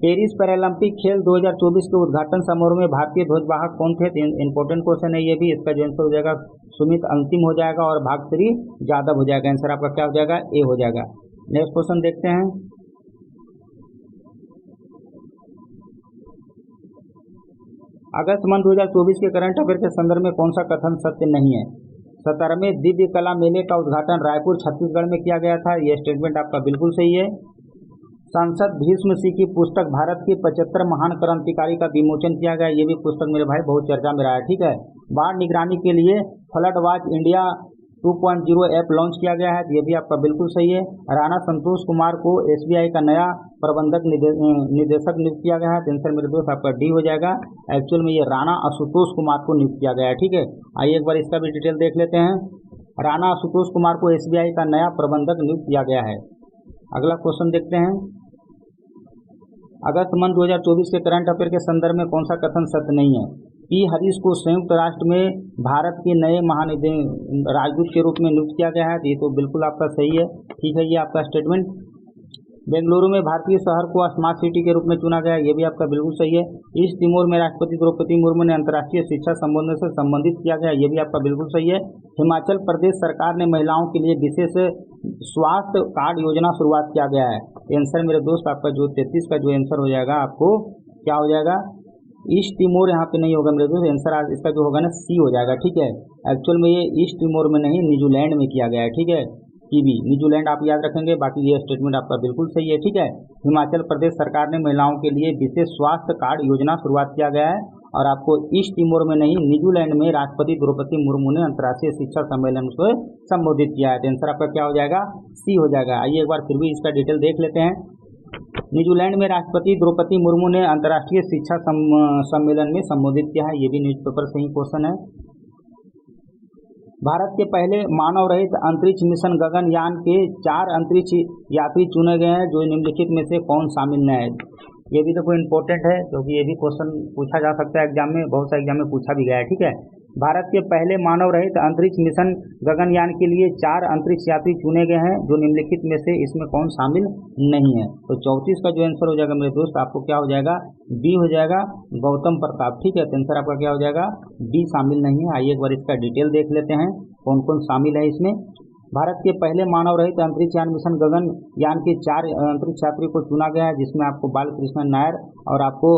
पेरिस पैरालंपिक खेल 2024 के उद्घाटन समारोह में भारतीय ध्वजवाहक कौन थे? इंपॉर्टेंट क्वेश्चन है ये भी। इसका जो आंसर हो जाएगा सुमित अंतिम हो जाएगा और भागश्री यादव हो जाएगा। आंसर आपका क्या हो जाएगा? ए हो जाएगा। नेक्स्ट क्वेश्चन देखते हैं। अगस्त मंथ 2024 के करंट अफेयर के संदर्भ में कौन सा कथन सत्य नहीं है? 17वें दिव्य कला मेले का उद्घाटन रायपुर छत्तीसगढ़ में किया गया था। यह स्टेटमेंट आपका बिल्कुल सही है। सांसद भीष्म सिंह की पुस्तक भारत के 75 महान क्रांतिकारी का विमोचन किया गया। ये भी पुस्तक मेरे भाई बहुत चर्चा में रहा है। ठीक है, बाढ़ निगरानी के लिए flood watch India 2.0 app launch किया गया है। ये भी आपका बिल्कुल सही है। राणा संतोष कुमार को SBI का नया प्रबंधक निदेशक नियुक्त किया गया है। आंसर मेरे दोस्त आपका डी हो जाएगा। एक्चुअल में ये राणा आशुतोष कुमार को नियुक्त किया गया है। ठीक है, आइए एक बार इसका भी डिटेल देख लेते हैं। राणा आशुतोष कुमार को SBI का नया प्रबंधक नियुक्त किया गया है। अगला क्वेश्चन देखते हैं। अगस्त मंथ 2024 के करंट अफेयर के संदर्भ में कौन सा कथन सत्य नहीं है? P हरीश को संयुक्त राष्ट्र में भारत के नए राजदूत के रूप में नियुक्त किया गया है। ये तो बिल्कुल आपका सही है। ठीक है, ये आपका स्टेटमेंट। बेंगलुरु में भारतीय शहर को स्मार्ट सिटी के रूप में चुना गया। ये भी आपका बिल्कुल सही है। ईस्ट तिमोर में राष्ट्रपति द्रौपदी मुर्मू ने अंतर्राष्ट्रीय शिक्षा संबंधों से संबंधित किया गया। ये भी आपका बिल्कुल सही है। हिमाचल प्रदेश सरकार ने महिलाओं के लिए विशेष स्वास्थ्य कार्ड योजना शुरुआत किया गया है। आंसर मेरे दोस्त आपका जो 33 का जो आंसर हो जाएगा आपको क्या हो जाएगा? ईस्ट तिमोर यहाँ पे नहीं होगा मेरे दोस्त। आंसर इसका जो होगा ना सी हो जाएगा। ठीक है, एक्चुअल में ये ईस्ट तिमोर में नहीं न्यूजीलैंड में किया गया है। ठीक है, टीबी न्यूजीलैंड आप याद रखेंगे। बाकी ये स्टेटमेंट आपका बिल्कुल सही है। ठीक है, हिमाचल प्रदेश सरकार ने महिलाओं के लिए विशेष स्वास्थ्य कार्ड योजना शुरुआत किया गया है और आपको ईस्ट तिमोर में नहीं न्यूजीलैंड में राष्ट्रपति द्रौपदी मुर्मू ने अंतर्राष्ट्रीय शिक्षा सम्मेलन को संबोधित किया है। आंसर आपका क्या हो जाएगा? सी हो जाएगा। आइए एक बार फिर भी इसका डिटेल देख लेते हैं। न्यूजीलैंड में राष्ट्रपति द्रौपदी मुर्मू ने अंतर्राष्ट्रीय शिक्षा सम्मेलन में संबोधित किया है। ये भी न्यूज़पेपर से ही क्वेश्चन है। भारत के पहले मानव रहित अंतरिक्ष मिशन गगनयान के 4 अंतरिक्ष यात्री चुने गए हैं, जो निम्नलिखित में से कौन शामिल न है? ये भी देखो इम्पोर्टेंट है क्योंकि ये भी क्वेश्चन पूछा जा सकता है एग्जाम में, बहुत सारे एग्जाम में पूछा भी गया है। ठीक है, भारत के पहले मानव रहित अंतरिक्ष मिशन गगनयान के लिए 4 अंतरिक्ष यात्री चुने गए हैं, जो निम्नलिखित में से इसमें कौन शामिल नहीं है? तो 34 का जो आंसर हो जाएगा मेरे दोस्त आपको क्या हो जाएगा? बी हो जाएगा, गौतम प्रताप। ठीक है, तो आंसर आपका क्या हो जाएगा? बी शामिल नहीं है। आइए एक बार इसका डिटेल देख लेते हैं कौन कौन शामिल है इसमें। भारत के पहले मानव रहित अंतरिक्ष यान मिशन गगनयान के 4 अंतरिक्ष यात्री को चुना गया है, जिसमें आपको बालकृष्णन नायर और आपको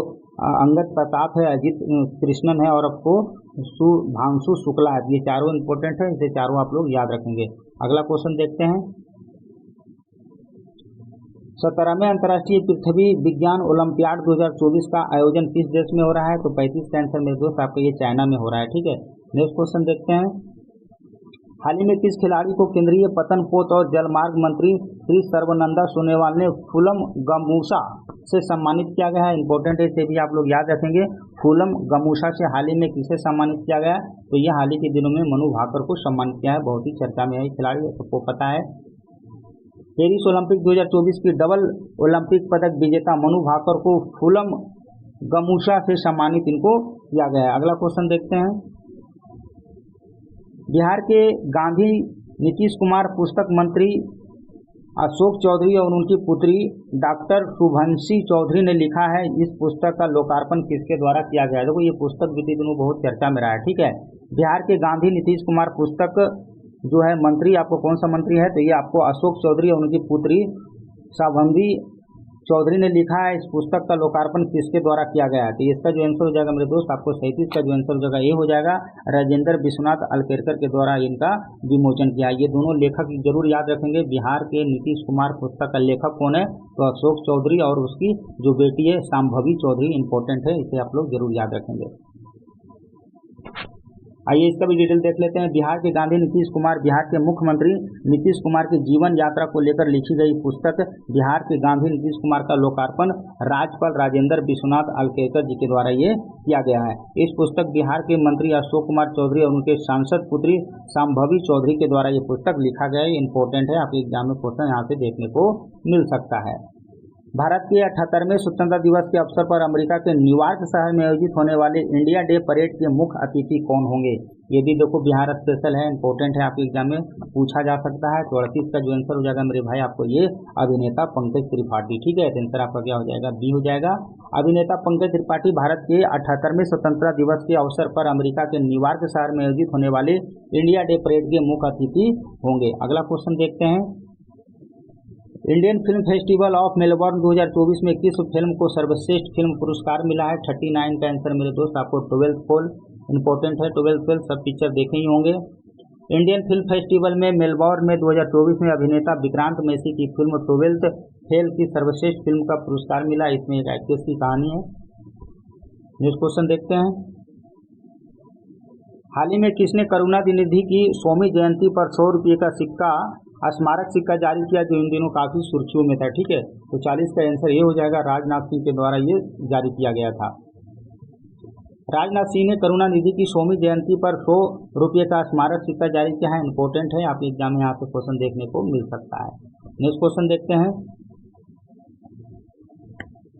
अंगद प्रताप है, अजीत कृष्णन है और आपको शुभांशु शुक्ला है। ये चारों इंपॉर्टेंट है, इसे चारों आप लोग याद रखेंगे। अगला क्वेश्चन देखते हैं। 17वें अंतर्राष्ट्रीय पृथ्वी विज्ञान ओलंपियाड 2024 का आयोजन किस देश में हो रहा है? तो 35 का आंसर मेरे दोस्त आपका ये चाइना में हो रहा है। ठीक है, नेक्स्ट क्वेश्चन देखते हैं। हाल ही में किस खिलाड़ी को केंद्रीय पतन पोत और जलमार्ग मंत्री श्री सर्बानंद सोनोवाल ने फूलम गमूसा से सम्मानित किया गया है? इंपॉर्टेंट है, इसे भी आप लोग याद रखेंगे। फूलम गमूसा से हाल ही में किसे सम्मानित किया गया? तो ये हाल ही के दिनों में मनु भाकर को सम्मानित किया है। बहुत ही चर्चा में है खिलाड़ी, सबको पता है। पेरिस ओलंपिक 2024 की डबल ओलंपिक पदक विजेता मनु भाकर को फूलम गमूसा से सम्मानित इनको किया गया है। अगला क्वेश्चन देखते हैं। बिहार के गांधी नीतीश कुमार पुस्तक मंत्री अशोक चौधरी और उनकी पुत्री डॉक्टर शुभंशी चौधरी ने लिखा है, इस पुस्तक का लोकार्पण किसके द्वारा किया गया है? देखो ये पुस्तक बीते दिनों बहुत चर्चा में रहा है। ठीक है, बिहार के गांधी नीतीश कुमार पुस्तक जो है मंत्री, आपको कौन सा मंत्री है? तो ये आपको अशोक चौधरी और उनकी पुत्री शुभंशी चौधरी ने लिखा है। इस पुस्तक का लोकार्पण किसके द्वारा किया गया है? तो इसका जो आंसर हो जाएगा मेरे दोस्त आपको 37 का जो आंसर हो जाएगा ये हो जाएगा राजेंद्र विश्वनाथ अलकेरकर के द्वारा इनका विमोचन किया। ये दोनों लेखक जरूर याद रखेंगे। बिहार के नीतीश कुमार पुस्तक का लेखक कौन है? तो अशोक चौधरी और उसकी जो बेटी है शांभवी चौधरी, इंपॉर्टेंट है, इसे आप लोग जरूर याद रखेंगे। आइए इसका भी डिटेल देख लेते हैं। बिहार के गांधी नीतीश कुमार बिहार के मुख्यमंत्री नीतीश कुमार की जीवन यात्रा को लेकर लिखी गई पुस्तक बिहार के गांधी नीतीश कुमार का लोकार्पण राज्यपाल राजेंद्र विश्वनाथ अलकेरकर जी के द्वारा ये किया गया है। इस पुस्तक बिहार के मंत्री अशोक कुमार चौधरी और उनके सांसद पुत्री शांभवी चौधरी के द्वारा ये पुस्तक लिखा गया है। इंपॉर्टेंट है, आपके एग्जाम में क्वेश्चन यहाँ से देखने को मिल सकता है। भारत के 78वें स्वतंत्रता दिवस के अवसर पर अमेरिका के न्यूयॉर्क शहर में आयोजित होने वाले इंडिया डे परेड के मुख्य अतिथि कौन होंगे? ये भी देखो बिहार स्पेशल है, इंपॉर्टेंट है, आपके एग्जाम में पूछा जा सकता है। तो 38 का जो आंसर हो जाएगा मेरे भाई आपको ये अभिनेता पंकज त्रिपाठी। ठीक है, आंसर आपका क्या हो जाएगा? बी हो जाएगा। अभिनेता पंकज त्रिपाठी भारत के 78वें स्वतंत्रता दिवस के अवसर पर अमेरिका के न्यूयॉर्क शहर में आयोजित होने वाले इंडिया डे परेड के मुख्य अतिथि होंगे। अगला क्वेश्चन देखते हैं। Indian film festival of Melbourne 2024 में किस फिल्म को सर्वश्रेष्ठ फिल्म पुरस्कार मिला है? 39 का आंसर मेरे दोस्त आपको 12th फेल, इंपॉर्टेंट है, 12th फेल सब पिक्चर देखे ही होंगे। इंडियन फिल्म फेस्टिवल में मेलबर्न में 2024 में अभिनेता विक्रांत मैसी की फिल्म 12th फेल की सर्वश्रेष्ठ फिल्म का पुरस्कार मिला। इसमें एक एक्ट्रेस की कहानी है। नेक्स्ट क्वेश्चन देखते हैं। हाल ही में किसने करुणानिधि निधि की 100वीं जयंती पर 100 रुपये का सिक्का स्मारक सिक्का जारी किया, जो इन दिनों काफी सुर्खियों में था? ठीक है, तो 40 का आंसर ये हो जाएगा राजनाथ सिंह के द्वारा ये जारी किया गया था। राजनाथ सिंह ने करुणानिधि की 100वीं जयंती पर 100 रुपये का स्मारक सिक्का जारी किया है। इंपॉर्टेंट है, आपके एग्जाम में यहाँ से क्वेश्चन देखने को मिल सकता है। नेक्स्ट क्वेश्चन देखते हैं।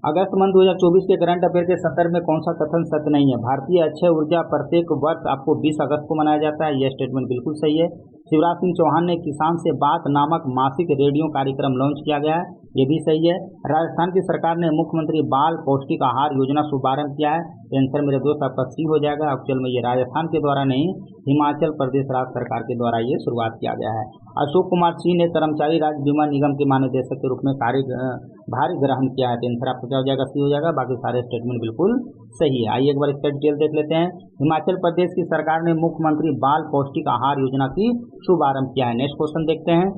अगस्त मंथ 2024 के करंट अफेयर के संदर्भ में कौन सा कथन सत्य नहीं है? भारतीय अक्षय ऊर्जा प्रत्येक वर्ष आपको 20 अगस्त को मनाया जाता है। यह स्टेटमेंट बिल्कुल सही है। शिवराज सिंह चौहान ने किसान से बात नामक मासिक रेडियो कार्यक्रम लॉन्च किया गया है, ये भी सही है। राजस्थान की सरकार ने मुख्यमंत्री बाल पौष्टिक आहार योजना शुभारंभ किया है। आंसर मेरे दोस्त आपका सी हो जाएगा। एक्चुअल में ये राजस्थान के द्वारा नहीं, हिमाचल प्रदेश राज्य सरकार के द्वारा ये शुरुआत किया गया है। अशोक कुमार सिंह ने कर्मचारी राज्य बीमा निगम के महानिदेशक के रूप में भारी ग्रहण किया है। आंसर आपका क्या हो जाएगा? सी हो जाएगा। बाकी सारे स्टेटमेंट बिल्कुल सही है। आइए एक बार इसका डिटेल देख लेते हैं। हिमाचल प्रदेश की सरकार ने मुख्यमंत्री बाल पौष्टिक आहार योजना की शुभारंभ किया है। नेक्स्ट क्वेश्चन देखते हैं।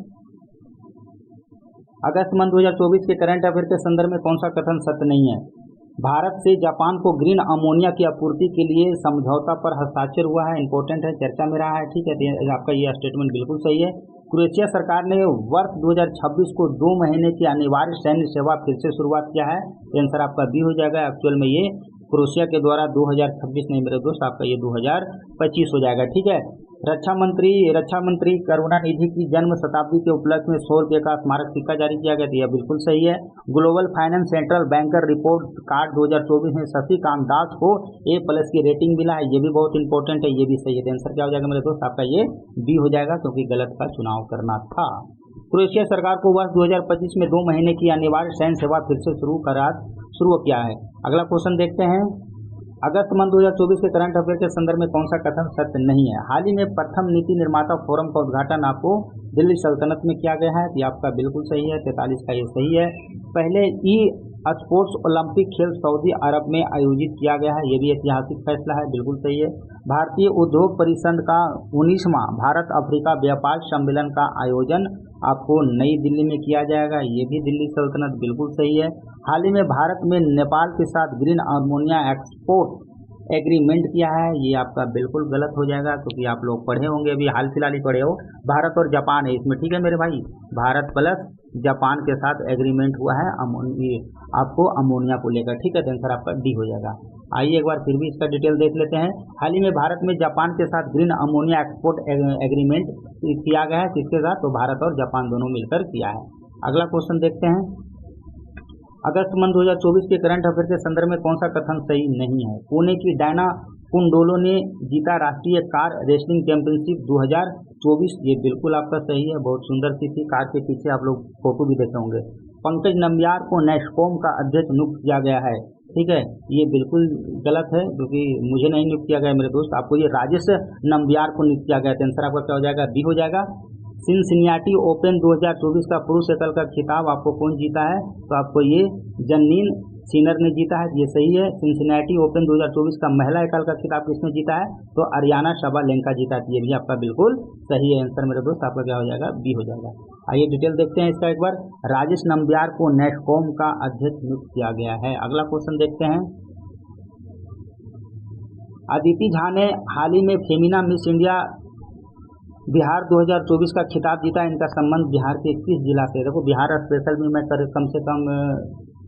अगस्त मंथ 2024 के करंट अफेयर के संदर्भ में कौन सा कथन सत्य नहीं है? भारत से जापान को ग्रीन अमोनिया की आपूर्ति के लिए समझौता पर हस्ताक्षर हुआ है। इंपॉर्टेंट है, चर्चा में रहा है। ठीक है, आपका ये स्टेटमेंट बिल्कुल सही है। क्रोएशिया सरकार ने वर्ष 2026 को 2 महीने की अनिवार्य सैन्य सेवा फिर से शुरुआत किया है। आंसर आपका बी हो जाएगा। एक्चुअल में ये क्रोएशिया के द्वारा 2026 नहीं मेरे दोस्त, आपका ये 2025 हो जाएगा। ठीक है। रक्षा मंत्री करुणानिधि की जन्म शताब्दी के उपलक्ष्य में 100 रुपये का स्मारक सिक्का जारी किया गया। यह बिल्कुल सही है। Global finance central banker report card 2024 में शशिकांत दास को A+ की रेटिंग मिला है। ये भी बहुत इंपॉर्टेंट है, ये भी सही है। आंसर क्या हो जाएगा मेरे दोस्त? आपका ये बी हो जाएगा, क्योंकि गलत का चुनाव करना था। क्रोएशिया सरकार को वर्ष 2025 में 2 महीने की अनिवार्य सैन्य सेवा फिर से शुरू किया है। अगला क्वेश्चन देखते हैं। अगस्त मंथ 2024 के करंट अफेयर के संदर्भ में कौन सा कथन सत्य नहीं है? हाल ही में प्रथम नीति निर्माता फोरम का उद्घाटन आपको दिल्ली सल्तनत में किया गया है। ये आपका बिल्कुल सही है। 43 का ये सही है। पहले स्पोर्ट्स ओलंपिक खेल सऊदी अरब में आयोजित किया गया है, ये भी ऐतिहासिक फैसला है, बिल्कुल सही है। भारतीय उद्योग परिसंघ का 19वां भारत अफ्रीका व्यापार सम्मेलन का आयोजन आपको नई दिल्ली में किया जाएगा, ये भी दिल्ली सल्तनत, बिल्कुल सही है। हाल ही में भारत में नेपाल के साथ ग्रीन अमोनिया एक्सपोर्ट एग्रीमेंट किया है, ये आपका बिल्कुल गलत हो जाएगा, क्योंकि आप लोग पढ़े होंगे, अभी हाल फिलहाल ही पढ़े हो, भारत और जापान है इसमें, ठीक है मेरे भाई, भारत प्लस जापान के साथ एग्रीमेंट हुआ है आपको अमोनिया को लेकर, ठीक है, तो आंसर आपका डी हो जाएगा। आइए एक बार फिर भी इसका डिटेल देख लेते हैं। हाल ही में भारत में जापान के साथ ग्रीन अमोनिया एक्सपोर्ट एग्रीमेंट किया गया है, किसके साथ, तो भारत और जापान दोनों मिलकर किया है। अगला क्वेश्चन देखते हैं। अगस्त मंथ 2024 के करंट अफेयर के संदर्भ में कौन सा कथन सही नहीं है? पुणे की डायना कुंडोलो ने जीता राष्ट्रीय कार रेसलिंग चैंपियनशिप 2024, ये बिल्कुल आपका सही है, बहुत सुंदर सी थी, कार के पीछे आप लोग फोटो भी देखे होंगे। पंकज नम्बियार को नेस्कॉम का अध्यक्ष नियुक्त किया गया है, ठीक है, ये बिल्कुल गलत है, क्योंकि मुझे नहीं नियुक्त किया गया मेरे दोस्त, आपको ये राजेश नम्बियार को नियुक्त किया गया है। आंसर आपका क्या हो जाएगा? बी हो जाएगा। सिनसिनाटी ओपन 2024 का पुरुष एकल का खिताब आपको कौन जीता है? तो आपको ये जन्नीन सिनर ने जीता है, ये सही है। सिनसिनाटी ओपन 2024 का महिला एकल का खिताब किसने जीता है? तो अरियाना शबालेंका जीता है, ये भी आपका बिल्कुल सही है आंसर मेरे दोस्त, आपका क्या हो जाएगा? बी हो जाएगा। आइए डिटेल देखते हैं इसका एक बार। राजेश नम्बियार को नेस्कॉम का अध्यक्ष नियुक्त किया गया है। अगला क्वेश्चन देखते हैं। अदिति झा ने हाल ही में फेमिना मिस इंडिया बिहार 2024 का खिताब जीता, इनका संबंध बिहार के किस जिला से? देखो बिहार स्पेशल में मैं कम से कम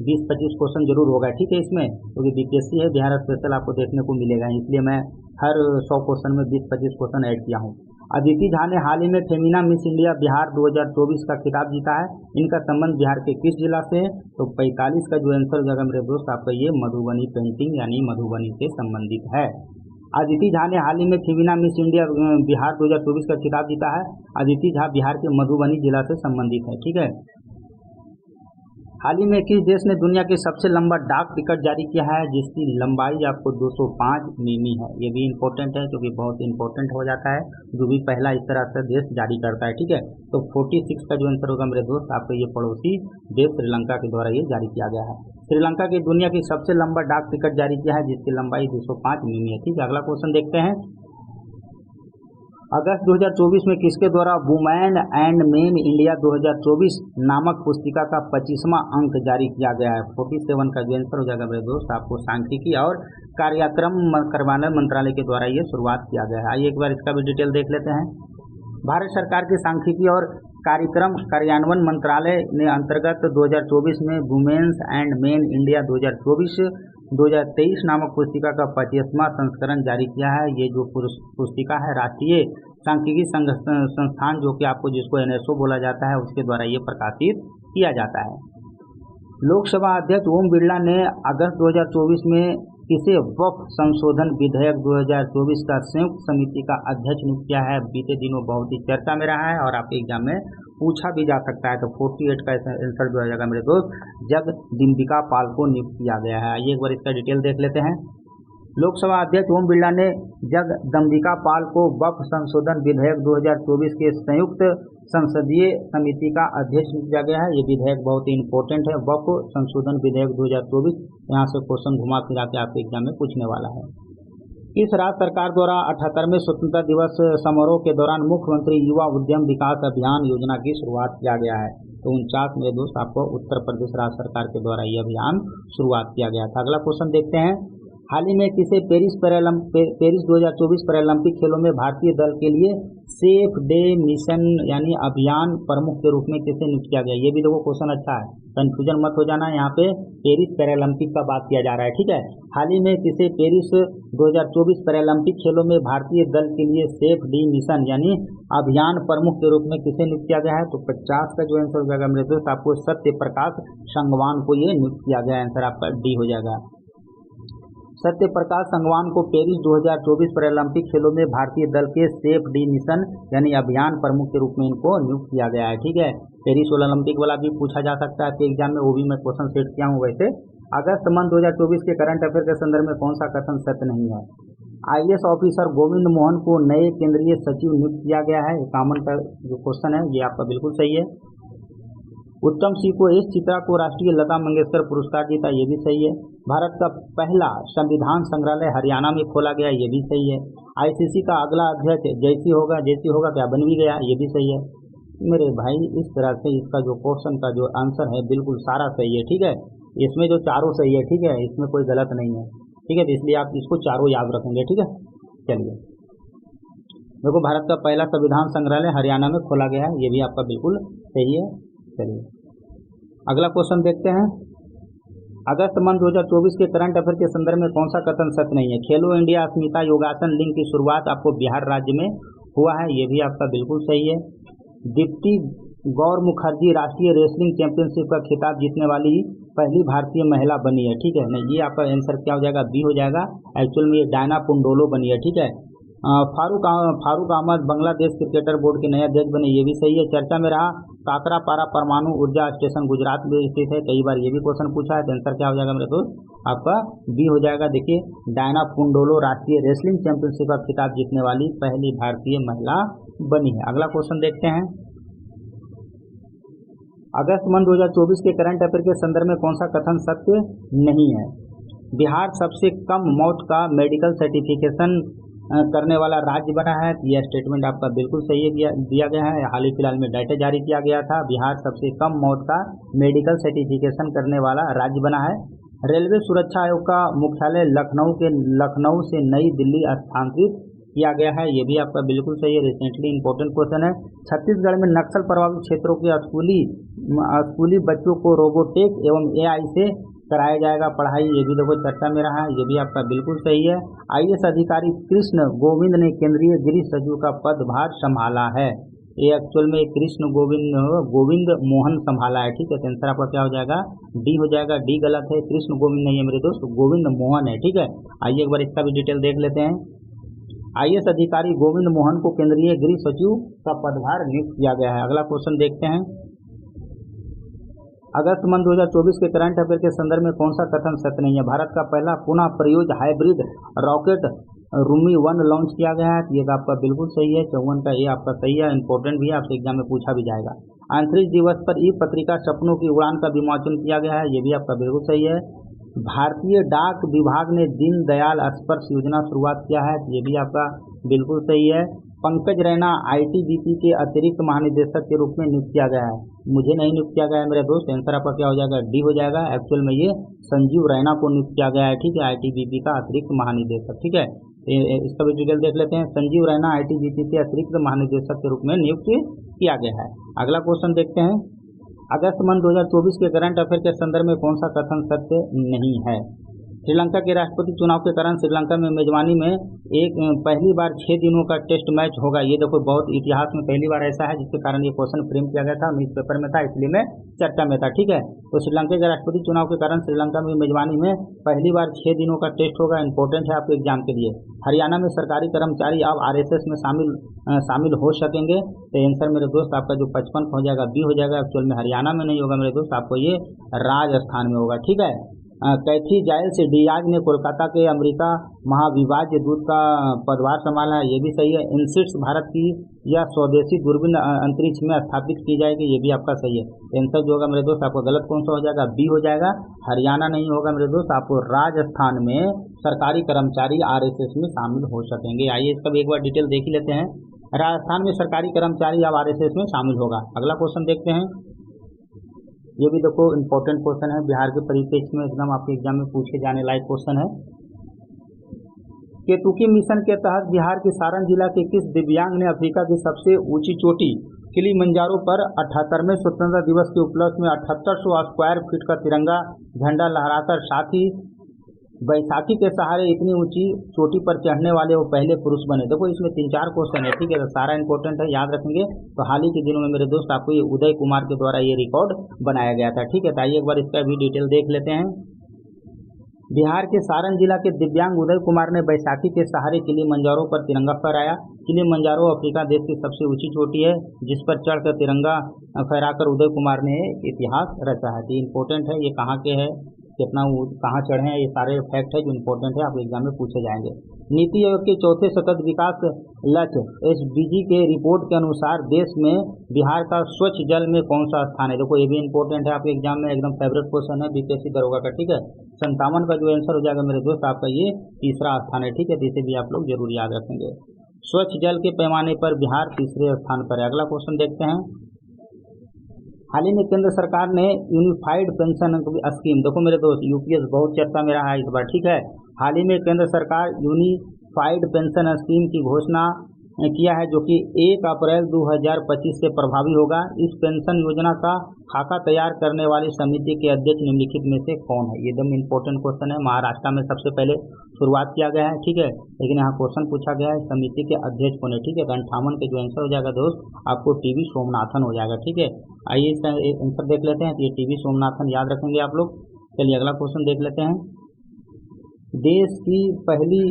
20-25 क्वेश्चन जरूर होगा, ठीक है, इसमें, क्योंकि बीपीएससी है, बिहार स्पेशल आपको देखने को मिलेगा, इसलिए मैं हर 100 क्वेश्चन में 20-25 क्वेश्चन ऐड किया हूँ। अदिति झा ने हाल ही में फेमिना मिस इंडिया बिहार 2024 का खिताब जीता है, इनका संबंध बिहार के किस जिला से? तो 45 का जो आंसर हो जाएगा मेरे दोस्त आपका ये मधुबनी पेंटिंग यानी मधुबनी से संबंधित है। अदिति झा ने हाल ही में फेमिना मिस इंडिया बिहार 2024 का खिताब जीता है, अदिति झा बिहार के मधुबनी जिला से संबंधित है, ठीक है। हाल ही में किस देश ने दुनिया के सबसे लंबा डाक टिकट जारी किया है, जिसकी लंबाई आपको 205 मिमी है? ये भी इम्पोर्टेंट है, क्योंकि बहुत इंपॉर्टेंट हो जाता है, जो भी पहला इस तरह से देश जारी करता है, ठीक है। तो 46 का जो आंसर होगा मेरे दोस्त आपको ये पड़ोसी देश श्रीलंका के द्वारा ये जारी किया गया है। श्रीलंका की दुनिया की सबसे लंबा डाक टिकट जारी किया है, जिसकी लंबाई 205 मिमी है, ठीक है। अगला क्वेश्चन देखते हैं। अगस्त 2024 में किसके द्वारा वुमेन एंड मेन इंडिया 2024 नामक पुस्तिका का 25वां अंक जारी किया गया है? 47 का जो आंसर हो जाएगा मेरे दोस्त आपको सांख्यिकी और कार्यक्रम कार्यान्वयन मंत्रालय के द्वारा ये शुरुआत किया गया है। आइए एक बार इसका भी डिटेल देख लेते हैं। भारत सरकार के सांख्यिकी और कार्यक्रम कार्यान्वयन मंत्रालय ने अंतर्गत 2024 में वुमेन्स एंड मेन इंडिया 2023 नामक पुस्तिका का 25वां संस्करण जारी किया है। ये जो पुस्तिका है राष्ट्रीय सांख्यिकी संस्थान, जो कि आपको जिसको एनएसओ बोला जाता है, उसके द्वारा ये प्रकाशित किया जाता है। लोकसभा अध्यक्ष ओम बिरला ने अगस्त 2024 में किसे वक्फ संशोधन विधेयक 2024 का संयुक्त समिति का अध्यक्ष नियुक्त किया है? बीते दिनों बहुत ही चर्चा में रहा है और आपके एग्जाम में पूछा भी जा सकता है। तो 48 का आंसर जो आ जाएगा मेरे दोस्त जगदम्बिका पाल को नियुक्त किया गया है। आइए एक बार इसका डिटेल देख लेते हैं। लोकसभा अध्यक्ष ओम बिरला ने जगदम्बिका पाल को वक्फ संशोधन विधेयक 2024 के संयुक्त संसदीय समिति का अध्यक्ष किया गया है। ये विधेयक बहुत ही इंपॉर्टेंट है, वक्फ संशोधन विधेयक 2024। यहाँ से क्वेश्चन घुमा फिरा के आपके एग्जाम में पूछने वाला है। इस राज्य सरकार द्वारा 78वें स्वतंत्रता दिवस समारोह के दौरान मुख्यमंत्री युवा उद्यम विकास अभियान योजना की शुरुआत किया गया है। तो 49 मेरे दोस्त आपको उत्तर प्रदेश राज्य सरकार के द्वारा यह अभियान शुरुआत किया गया था। अगला क्वेश्चन देखते हैं। हाल ही में किसे पेरिस 2024 पैरालंपिक खेलों में भारतीय दल के लिए सेफ डे मिशन यानी अभियान प्रमुख के रूप में किसे नियुक्त किया गया? ये भी देखो क्वेश्चन अच्छा है, कंफ्यूजन मत हो जाना। यहाँ पे पेरिस पैरालंपिक का बात किया जा रहा है, ठीक है। हाल ही में किसे पेरिस 2024 पैरालंपिक खेलों में भारतीय दल के लिए सेफ डे मिशन यानी अभियान प्रमुख के रूप में किसे नियुक्त किया गया है? तो 50 का जो आंसर हो जाएगा मेरे दोस्त आपको सत्य प्रकाश संगवान को ये नियुक्त किया गया। आंसर आपका डी हो जाएगा। सत्य प्रकाश संगवान को पेरिस 2024 पैरालंपिक खेलों में भारतीय दल के सेफ डी मिशन यानी अभियान प्रमुख के रूप में इनको नियुक्त किया गया है, ठीक है। पेरिस ओलंपिक वाला भी पूछा जा सकता है आपके एग्जाम में, वो भी मैं क्वेश्चन सेट किया हूँ। वैसे अगस्त मंथ 2024 के करंट अफेयर के संदर्भ में कौन सा कथन सत्य नहीं है? आईएएस ऑफिसर गोविंद मोहन को नए केंद्रीय सचिव नियुक्त किया गया है। 51 का जो क्वेश्चन है ये आपका बिल्कुल सही है। उत्तम सिंह को एस चित्रा को राष्ट्रीय लता मंगेशकर पुरस्कार जीता, ये भी सही है। भारत का पहला संविधान संग्रहालय हरियाणा में खोला गया, ये भी सही है। आईसीसी का अगला अध्यक्ष जैसी होगा क्या बन भी गया, ये भी सही है। मेरे भाई इस तरह से इसका जो क्वेश्चन का जो आंसर है बिल्कुल सारा सही है, ठीक है। इसमें जो चारों सही है, ठीक है, इसमें कोई गलत नहीं है, ठीक है। तो इसलिए आप इसको चारों याद रखेंगे, ठीक है। चलिए देखो, भारत का पहला संविधान संग्रहालय हरियाणा में खोला गया है, ये भी आपका बिल्कुल सही है। चलिए अगला क्वेश्चन देखते हैं। अगस्त मंथ 2024 के करंट अफेयर के संदर्भ में कौन सा कथन सत्य नहीं है? खेलो इंडिया अस्मिता योगासन लिंग की शुरुआत आपको बिहार राज्य में हुआ है, ये भी आपका बिल्कुल सही है। दीप्ति गौर मुखर्जी राष्ट्रीय रेसलिंग चैंपियनशिप का खिताब जीतने वाली पहली भारतीय महिला बनी है, ठीक है। नहीं, ये आपका आंसर क्या हो जाएगा? बी हो जाएगा। एक्चुअल में ये डायना पुंडोलो बनी है, ठीक है। फारूक अहमद बांग्लादेश क्रिकेटर बोर्ड के नए अध्यक्ष बने, ये भी सही है। चर्चा में रहा काकरापारा परमाणु ऊर्जा स्टेशन गुजरात में स्थित है, कई बार ये भी क्वेश्चन पूछा है। तो आंसर क्या हो जाएगा मेरे दोस्त? आपका बी हो जाएगा। देखिए, डायना पुंडोलो राष्ट्रीय रेसलिंग चैंपियनशिप का खिताब जीतने वाली पहली भारतीय महिला बनी है। अगला क्वेश्चन देखते हैं। अगस्त मंथ 2024 के करंट अफेयर के संदर्भ में कौन सा कथन सत्य नहीं है? बिहार सबसे कम मौत का मेडिकल सर्टिफिकेशन करने वाला राज्य बना है, यह स्टेटमेंट आपका बिल्कुल सही है, दिया गया है। हाल ही फिलहाल में डाटा जारी किया गया था, बिहार सबसे कम मौत का मेडिकल सर्टिफिकेशन करने वाला राज्य बना है। रेलवे सुरक्षा आयोग का मुख्यालय लखनऊ से नई दिल्ली स्थानांतरित किया गया है, ये भी आपका बिल्कुल सही है। रिसेंटली इंपॉर्टेंट क्वेश्चन है। छत्तीसगढ़ में नक्सल प्रभावित क्षेत्रों के स्कूली बच्चों को रोबोटिक एवं एआई से कराया जाएगा पढ़ाई, ये भी देखो चर्चा में रहा है, ये भी आपका बिल्कुल सही है। आईएएस अधिकारी कृष्ण गोविंद ने केंद्रीय गृह सचिव का पदभार संभाला है, ये एक्चुअल में कृष्ण गोविंद मोहन संभाला है, ठीक है। तो आंसर आपका क्या हो जाएगा? डी हो जाएगा। डी गलत है, कृष्ण गोविंद नहीं है मेरे दोस्त, गोविंद मोहन है, ठीक है। आइए एक बार इसका भी डिटेल देख लेते हैं। आईएएस अधिकारी गोविंद मोहन को केंद्रीय गृह सचिव का पदभार नियुक्त किया गया है। अगला क्वेश्चन देखते हैं। अगस्त मंथ 2024 के करंट अफेयर के संदर्भ में कौन सा कथन सत्य नहीं है? भारत का पहला पुनः प्रयोज्य हाइब्रिड रॉकेट रूमी 1 लॉन्च किया गया है, ये आपका बिल्कुल सही है। 54 का ये आपका सही है, इंपॉर्टेंट भी है, आपसे एग्जाम में पूछा भी जाएगा। अंतरिक्ष दिवस पर ई पत्रिका सपनों की उड़ान का विमोचन किया गया है, ये भी आपका बिल्कुल सही है। भारतीय डाक विभाग ने दीनदयाल स्पर्श योजना शुरुआत किया है, ये भी आपका बिल्कुल सही है। पंकज रैना आईटीबीपी के अतिरिक्त महानिदेशक के रूप में नियुक्त किया गया है, मुझे नहीं नियुक्त किया गया है मेरे दोस्त। आंसर आपका क्या हो जाएगा? डी हो जाएगा। एक्चुअल में ये संजीव रैना को नियुक्त किया गया है, ठीक है, आईटीबीपी का अतिरिक्त महानिदेशक, ठीक है। इसका भी डिटेल देख लेते हैं। संजीव रैना आईटीबीपी के अतिरिक्त महानिदेशक के रूप में नियुक्त किया गया है। अगला क्वेश्चन देखते हैं। अगस्त मंथ 2024 के करंट अफेयर के संदर्भ में कौन सा कथन सत्य नहीं है? श्रीलंका के राष्ट्रपति चुनाव के कारण श्रीलंका में मेजबानी में पहली बार 6 दिनों का टेस्ट मैच होगा, ये देखो बहुत इतिहास में पहली बार ऐसा है, जिसके कारण ये क्वेश्चन फ्रेम किया गया था, न्यूज पेपर में था, इसलिए मैं चर्चा में था, ठीक है। तो श्रीलंका के राष्ट्रपति चुनाव के कारण श्रीलंका में मेजबानी में पहली बार 6 दिनों का टेस्ट होगा, इंपॉर्टेंट है आपके एग्जाम के लिए। हरियाणा में सरकारी कर्मचारी अब आरएसएस में शामिल हो सकेंगे, तो आंसर मेरे दोस्त आपका जो 55 हो जाएगा, बी हो जाएगा। एक्चुअल में हरियाणा में नहीं होगा मेरे दोस्त, आपको ये राजस्थान में होगा, ठीक है। कैथी जाइल्स डियाज ने कोलकाता के अमेरिका महाविभाज्य दूत का पदभार संभाला है, ये भी सही है। इनसिट्स भारत की या स्वदेशी दूरबीन अंतरिक्ष में स्थापित की जाएगी, ये भी आपका सही है। आंसर जो होगा मेरे दोस्त आपका गलत कौन सा हो जाएगा? बी हो जाएगा। हरियाणा नहीं होगा मेरे दोस्त, आपको राजस्थान में सरकारी कर्मचारी आरएसएस में शामिल हो सकेंगे। आइए इसका भी एक बार डिटेल देख ही लेते हैं। राजस्थान में सरकारी कर्मचारी अब आरएसएस में शामिल होगा। अगला क्वेश्चन देखते हैं। ये भी देखो इंपॉर्टेंट क्वेश्चन है, बिहार के परिप्रेक्ष्य में एकदम आपके एग्जाम में पूछे जाने लायक क्वेश्चन है। केतुकी मिशन के तहत बिहार के सारण जिला के किस दिव्यांग ने अफ्रीका की सबसे ऊंची चोटी किलिमंजारो पर 78वें स्वतंत्रता दिवस के उपलक्ष्य में 7800 स्क्वायर फीट का तिरंगा झंडा लहराकर, साथ ही बैसाखी के सहारे इतनी ऊंची चोटी पर चढ़ने वाले वो पहले पुरुष बने। देखो इसमें 3-4 क्वेश्चन है, ठीक है, तो सारा इंपॉर्टेंट है, याद रखेंगे। तो हाल ही के दिनों में मेरे दोस्त आपको ये उदय कुमार के द्वारा ये रिकॉर्ड बनाया गया था, ठीक है। तो आइए एक बार इसका भी डिटेल देख लेते हैं। बिहार के सारण जिला के दिव्यांग उदय कुमार ने बैसाखी के सहारे किलिमंजारो पर तिरंगा फहराया। किलिमंजारो अफ्रीका देश की सबसे ऊंची चोटी है, जिस पर चढ़कर तिरंगा फहराकर उदय कुमार ने इतिहास रचा है। तो इंपॉर्टेंट है, ये कहाँ के है, कितना वो कहाँ चढ़े हैं, ये सारे फैक्ट है जो इम्पोर्टेंट है, आपके एग्जाम में पूछे जाएंगे। नीति आयोग के चौथे सतत विकास लक्ष्य SDG के रिपोर्ट के अनुसार देश में बिहार का स्वच्छ जल में कौन सा स्थान है। देखो ये भी इम्पोर्टेंट है, आपके एग्जाम में एकदम फेवरेट क्वेश्चन है बीपीएससी दरोगा का, ठीक है। 57 का जो आंसर हो जाएगा मेरे दोस्त आपका ये तीसरा स्थान है, ठीक है। इसे भी आप लोग जरूर याद रखेंगे। स्वच्छ जल के पैमाने पर बिहार तीसरे स्थान पर है। अगला क्वेश्चन देखते हैं। हाल ही में केंद्र सरकार ने यूनिफाइड पेंशन स्कीम, देखो मेरे दोस्त यूपीएस बहुत चर्चा में रहा है इस बार, ठीक है। हाल ही में केंद्र सरकार यूनिफाइड पेंशन स्कीम की घोषणा किया है, जो कि 1 अप्रैल 2025 से प्रभावी होगा। इस पेंशन योजना का खाका तैयार करने वाली समिति के अध्यक्ष निम्नलिखित में से कौन है। ये एकदम इम्पोर्टेंट क्वेश्चन है। महाराष्ट्र में सबसे पहले शुरुआत किया गया है, ठीक है, लेकिन यहाँ क्वेश्चन पूछा गया है समिति के अध्यक्ष कौन है, ठीक है। 58 के जो आंसर हो जाएगा दोस्त आपको टीवी सोमनाथन हो जाएगा, ठीक है। आइए इसका आंसर देख लेते हैं। तो ये टीवी सोमनाथन याद रखेंगे आप लोग। चलिए अगला क्वेश्चन देख लेते हैं। देश की पहली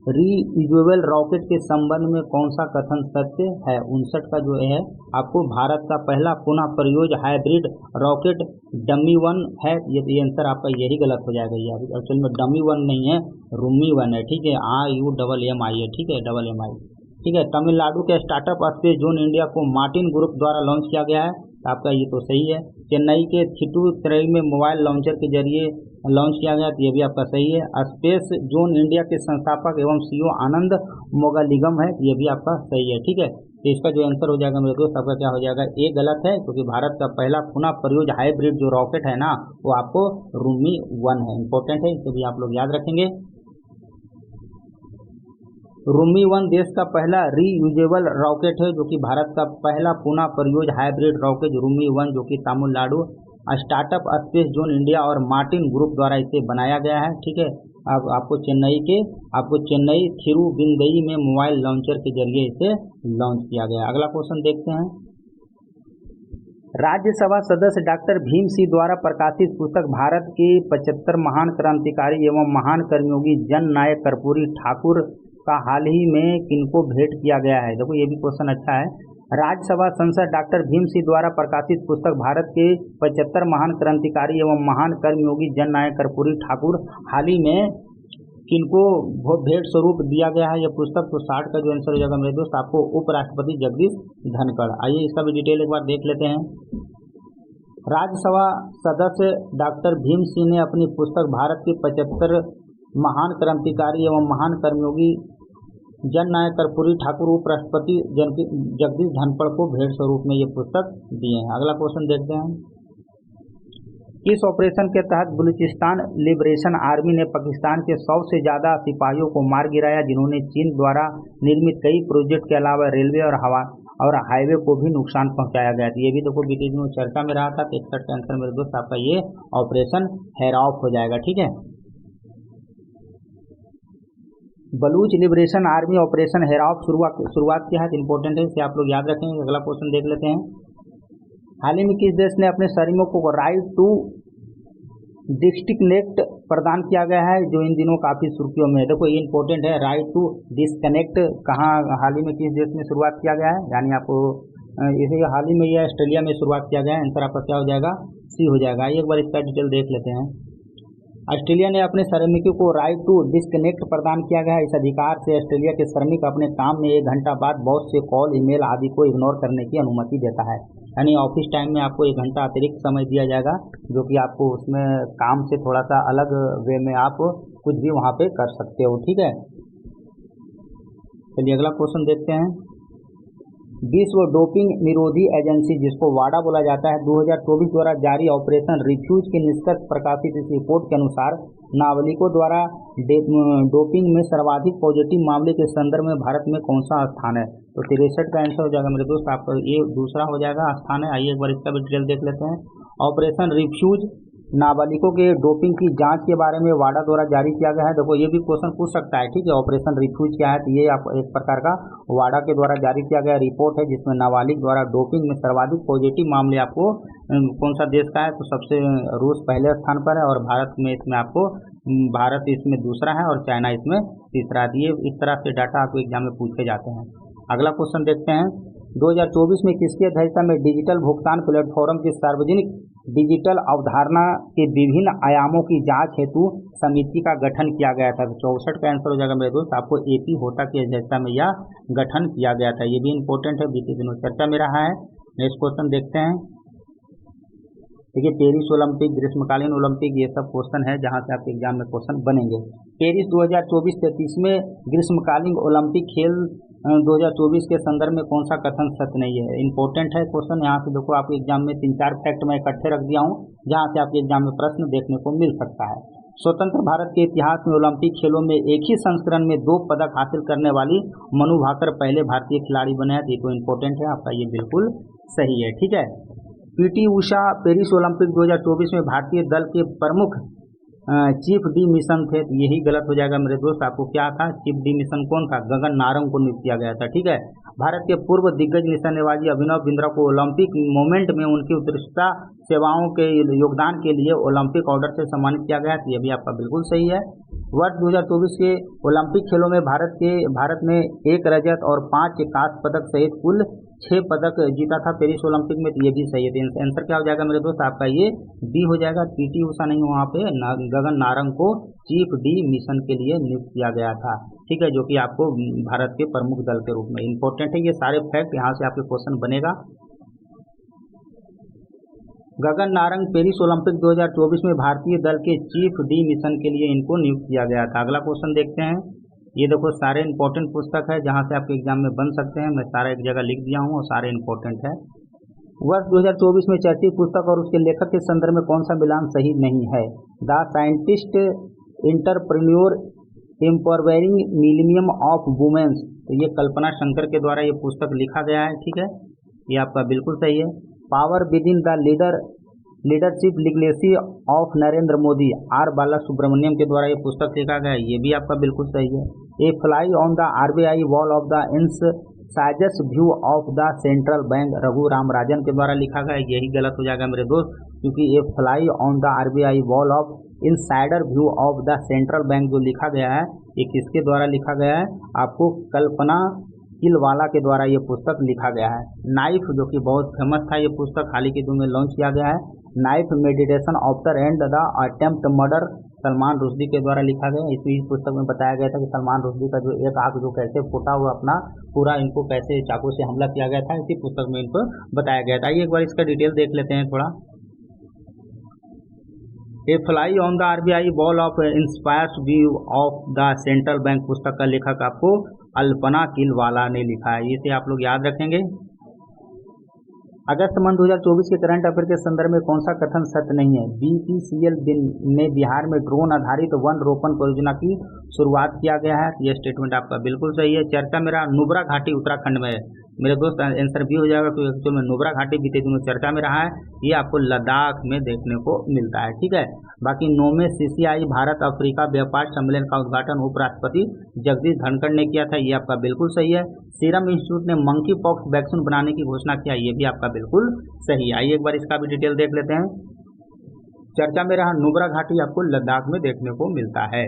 रीयूजेबल रॉकेट के संबंध में कौन सा कथन सत्य है। 59 का जो है आपको भारत का पहला पुनः प्रयोज्य हाइब्रिड रॉकेट डमी 1 है। ये आंसर आपका यही गलत हो जाएगा। ये एक्चुअल में डमी 1 नहीं है, रूमी 1 है, ठीक है। RUMMI है, ठीक है, MMI, ठीक है। तमिलनाडु के स्टार्टअप स्पेस जोन इंडिया को मार्टिन ग्रुप द्वारा लॉन्च किया गया है, आपका ये तो सही है। चेन्नई के थिरुचिरापल्ली में मोबाइल लॉन्चर के जरिए लॉन्च किया गया, तो ये भी आपका सही है। स्पेस जोन इंडिया के संस्थापक एवं CEO आनंद मोगालिगम है, ये भी आपका सही है, ठीक है। तो इसका जो आंसर हो जाएगा मेरे दोस्त आपका क्या हो जाएगा, ये गलत है, क्योंकि भारत का पहला पुनः प्रयोज्य हाइब्रिड जो रॉकेट है ना वो आपको रूमी 1 है, इंपॉर्टेंट है, इसे भी आप लोग याद रखेंगे। रूमी 1 देश का पहला रीयूजेबल रॉकेट है, जो कि भारत का पहला पुनः प्रयोज्य हाइब्रिड रॉकेट रूमी 1 जो कि Tamil Nadu startup space zone India और मार्टिन ग्रुप द्वारा इसे बनाया गया है, ठीक है। अब आपको चेन्नई थिरुविंदई में मोबाइल लॉन्चर के जरिए इसे लॉन्च किया गया। अगला क्वेश्चन देखते हैं। राज्यसभा सदस्य डॉक्टर भीम सिंह द्वारा प्रकाशित पुस्तक भारत के 75 महान क्रांतिकारी एवं महान कर्मयोगी जन नायक कर्पूरी ठाकुर का हाल ही में किनको भेंट किया गया है। देखो ये भी क्वेश्चन अच्छा है। राज्यसभा सांसद डॉक्टर भीम सिंह द्वारा प्रकाशित पुस्तक भारत के 75 महान क्रांतिकारी एवं महान कर्मयोगी जन नायक कर्पूरी ठाकुर हाल ही में किनको भेंट स्वरूप दिया गया है यह पुस्तक। तो 60 का जो आंसर हो जाएगा मेरे दोस्त आपको उपराष्ट्रपति जगदीश धनखड़। आइए इसका भी डिटेल एक बार देख लेते हैं। राज्यसभा सदस्य डॉक्टर भीम सिंह ने अपनी पुस्तक भारत के 75 महान क्रांतिकारी एवं महान कर्मयोगी जन नायक कर्पूरी ठाकुर उपराष्ट्रपति जगदीश धनखड़ को भेंट स्वरूप में ये पुस्तक दिए हैं। अगला क्वेश्चन देखते हैं। किस ऑपरेशन के तहत बलूचिस्तान लिबरेशन आर्मी ने पाकिस्तान के 100 से ज़्यादा सिपाहियों को मार गिराया, जिन्होंने चीन द्वारा निर्मित कई प्रोजेक्ट के अलावा रेलवे और हाईवे को भी नुकसान पहुंचाया गया। ये भी देखो बीते दिनों चर्चा में रहा था। 61 का आंसर मेरे दोस्त आपका ये ऑपरेशन हेराफ हो जाएगा, ठीक है। बलूच लिबरेशन आर्मी ऑपरेशन हेराफ शुरुआत किया है, इंपॉर्टेंट है, इसे आप लोग याद रखेंगे। अगला क्वेश्चन देख लेते हैं। हाल ही में किस देश ने अपने सैनिकों को राइट टू डिस्कनेक्ट प्रदान किया गया है, जो इन दिनों काफ़ी सुर्खियों में है। देखो ये इंपॉर्टेंट है, राइट टू डिस्कनेक्ट कहाँ हाल ही में किस देश में शुरुआत किया गया है, यानी आपको इसे हाल ही में या ऑस्ट्रेलिया में शुरुआत किया गया है। आंसर आपका क्या हो जाएगा, सी हो जाएगा। एक बार इसका डिटेल देख लेते हैं। ऑस्ट्रेलिया ने अपने श्रमिकों को राइट टू डिस्कनेक्ट प्रदान किया गया है। इस अधिकार से ऑस्ट्रेलिया के श्रमिक अपने काम में 1 घंटा बाद बहुत से कॉल, ईमेल आदि को इग्नोर करने की अनुमति देता है। यानी ऑफिस टाइम में आपको 1 घंटा अतिरिक्त समय दिया जाएगा, जो कि आपको उसमें काम से थोड़ा सा अलग वे में आप कुछ भी वहाँ पे कर सकते हो, ठीक है। चलिए अगला क्वेश्चन देखते हैं। विश्व डोपिंग निरोधी एजेंसी, जिसको वाडा बोला जाता है, 2024 द्वारा जारी ऑपरेशन रिफ्यूज के निष्कर्ष प्रकाशित इस रिपोर्ट के अनुसार नाबालिगों द्वारा डोपिंग में सर्वाधिक पॉजिटिव मामले के संदर्भ में भारत में कौन सा स्थान है। तो 63 का आंसर हो जाएगा मेरे दोस्त आपका ये दूसरा हो जाएगा स्थान है। आइए एक बार इसका भी डिटेल देख लेते हैं। ऑपरेशन रिफ्यूज नाबालिगों के डोपिंग की जांच के बारे में वाडा द्वारा जारी किया गया है। देखो ये भी क्वेश्चन पूछ सकता है, ठीक है। ऑपरेशन रिफ्यूज क्या है, तो ये आप एक प्रकार का वाडा के द्वारा जारी किया गया रिपोर्ट है, जिसमें नाबालिग द्वारा डोपिंग में सर्वाधिक पॉजिटिव मामले आपको कौन सा देश का है, तो सबसे रूस पहले स्थान पर है, और भारत में इसमें आपको भारत इसमें दूसरा है और चाइना इसमें तीसरा। ये इस तरह से डाटा आपको एग्जाम में पूछे जाते हैं। अगला क्वेश्चन देखते हैं। 2024 में किसकी अध्यक्षता में डिजिटल भुगतान प्लेटफॉर्म की सार्वजनिक डिजिटल अवधारणा के विभिन्न आयामों की जांच हेतु समिति का गठन किया गया था। तो 64 का आंसर हो जाएगा मेरे दोस्त, आपको AP होता की अध्यक्षता में यह गठन किया गया था। ये भी इंपॉर्टेंट है, बीते दिनों चर्चा में रहा है। नेक्स्ट क्वेश्चन देखते हैं। देखिए पेरिस ओलंपिक, ग्रीष्मकालीन ओलंपिक, ये सब क्वेश्चन है जहां से आपके एग्जाम में क्वेश्चन बनेंगे। पेरिस 2024 33वें ग्रीष्मकालीन ओलंपिक खेल 2024 के संदर्भ में कौन सा कथन सत्य नहीं है? इंपॉर्टेंट है क्वेश्चन। यहाँ से देखो आपके एग्जाम में 3-4 फैक्ट मैं इकट्ठे रख दिया हूँ जहाँ से आपके एग्जाम में प्रश्न देखने को मिल सकता है। स्वतंत्र भारत के इतिहास में ओलंपिक खेलों में एक ही संस्करण में 2 पदक हासिल करने वाली मनु भाकर पहले भारतीय खिलाड़ी बने हैं। ये तो इम्पोर्टेंट है आपका, ये बिल्कुल सही है। ठीक है, PT उषा पेरिस ओलंपिक 2024 में भारतीय दल के प्रमुख चीफ डी मिशन थे। तो यही गलत हो जाएगा मेरे दोस्त। आपको क्या था? चीफ डी मिशन कौन था? गगन नारंग को नियुक्त किया गया था। ठीक है, भारत के पूर्व दिग्गज निशानेबाजी अभिनव बिंद्रा को ओलंपिक मोमेंट में उनकी उत्कृष्टता सेवाओं के योगदान के लिए ओलंपिक ऑर्डर से सम्मानित किया गया। ये भी आपका बिल्कुल सही है। वर्ष 2024 के ओलंपिक खेलों में भारत ने 1 रजत और 5 कांस्य पदक सहित कुल 6 पदक जीता था पेरिस ओलंपिक में। तो ये भी सही है। तो आंसर क्या हो जाएगा मेरे दोस्त? आपका ये B हो जाएगा। PT उषा नहीं, वहाँ पे गगन नारंग को चीफ डी मिशन के लिए नियुक्त किया गया था। ठीक है, जो कि आपको भारत के प्रमुख दल के रूप में इंपॉर्टेंट है। ये सारे फैक्ट यहाँ से आपके क्वेश्चन बनेगा। गगन नारंग पेरिस ओलंपिक 2024 में भारतीय दल के चीफ डी मिशन के लिए इनको नियुक्त किया गया था। अगला क्वेश्चन देखते हैं। ये देखो सारे इंपॉर्टेंट पुस्तक है जहां से आपके एग्जाम में बन सकते हैं। मैं सारा एक जगह लिख दिया हूं और सारे इंपॉर्टेंट है। वर्ष 2024 में चर्चित पुस्तक और उसके लेखक के संदर्भ में कौन सा मिलान सही नहीं है? The scientist entrepreneur empowering millennium of womens. तो ये कल्पना शंकर के द्वारा ये पुस्तक लिखा गया है। ठीक है, ये आपका बिल्कुल सही है। Power within the leadership legacy of Narendra Modi, R Balasubramaniam के द्वारा ये पुस्तक लिखा गया है। ये भी आपका बिल्कुल सही है। A fly on the RBI wall of the insiders view of the central bank, Raghu Ram Rajan के द्वारा लिखा गया है। यही गलत हो जाएगा मेरे दोस्त, क्योंकि a fly on the RBI wall of insider view of the central bank जो लिखा गया है, ये किसके द्वारा लिखा गया है? आपको कल्पना किलवाला के द्वारा ये पुस्तक लिखा गया है। नाइफ, जो कि बहुत फेमस था, ये पुस्तक हाल ही के दिनों में लॉन्च किया गया है। Knife meditation after and the attempt murder, Salman Rushdie के द्वारा लिखा गया। इस पुस्तक में बताया गया था कि सलमान रुश्दी का जो एक आंख जो कैसे फूटा हुआ अपना पूरा, इनको कैसे चाकू से हमला किया गया था, इसी पुस्तक में इनको बताया गया था। आइए एक बार इसका डिटेल देख लेते हैं थोड़ा। A fly on the RBI wall of inspires view of the central bank पुस्तक का लेखक आपको अल्पना किलवाला ने लिखा है। इसे आप लोग याद रखेंगे। अगस्त मंथ 2024 के करंट अफेयर के संदर्भ में कौन सा कथन सत्य नहीं है? BPCL ने बिहार में ड्रोन आधारित वन रोपण परियोजना की शुरुआत किया गया है। यह स्टेटमेंट आपका बिल्कुल सही है। चर्चा मेरा नुब्रा घाटी उत्तराखंड में है। मेरे दोस्त आंसर भी हो जाएगा, क्योंकि एक्चुअल में नुब्रा घाटी बीते दिनों चर्चा में रहा है। ये आपको लद्दाख में देखने को मिलता है। ठीक है, बाकी 9वें CCI भारत अफ्रीका व्यापार सम्मेलन का उद्घाटन उपराष्ट्रपति जगदीप धनखड़ ने किया था। ये आपका बिल्कुल सही है। सीरम इंस्टीट्यूट ने मंकी पॉक्स वैक्सीन बनाने की घोषणा किया। ये भी आपका बिल्कुल सही है। आइए एक बार इसका भी डिटेल देख लेते हैं। चर्चा में रहा नुब्रा घाटी आपको लद्दाख में देखने को मिलता है।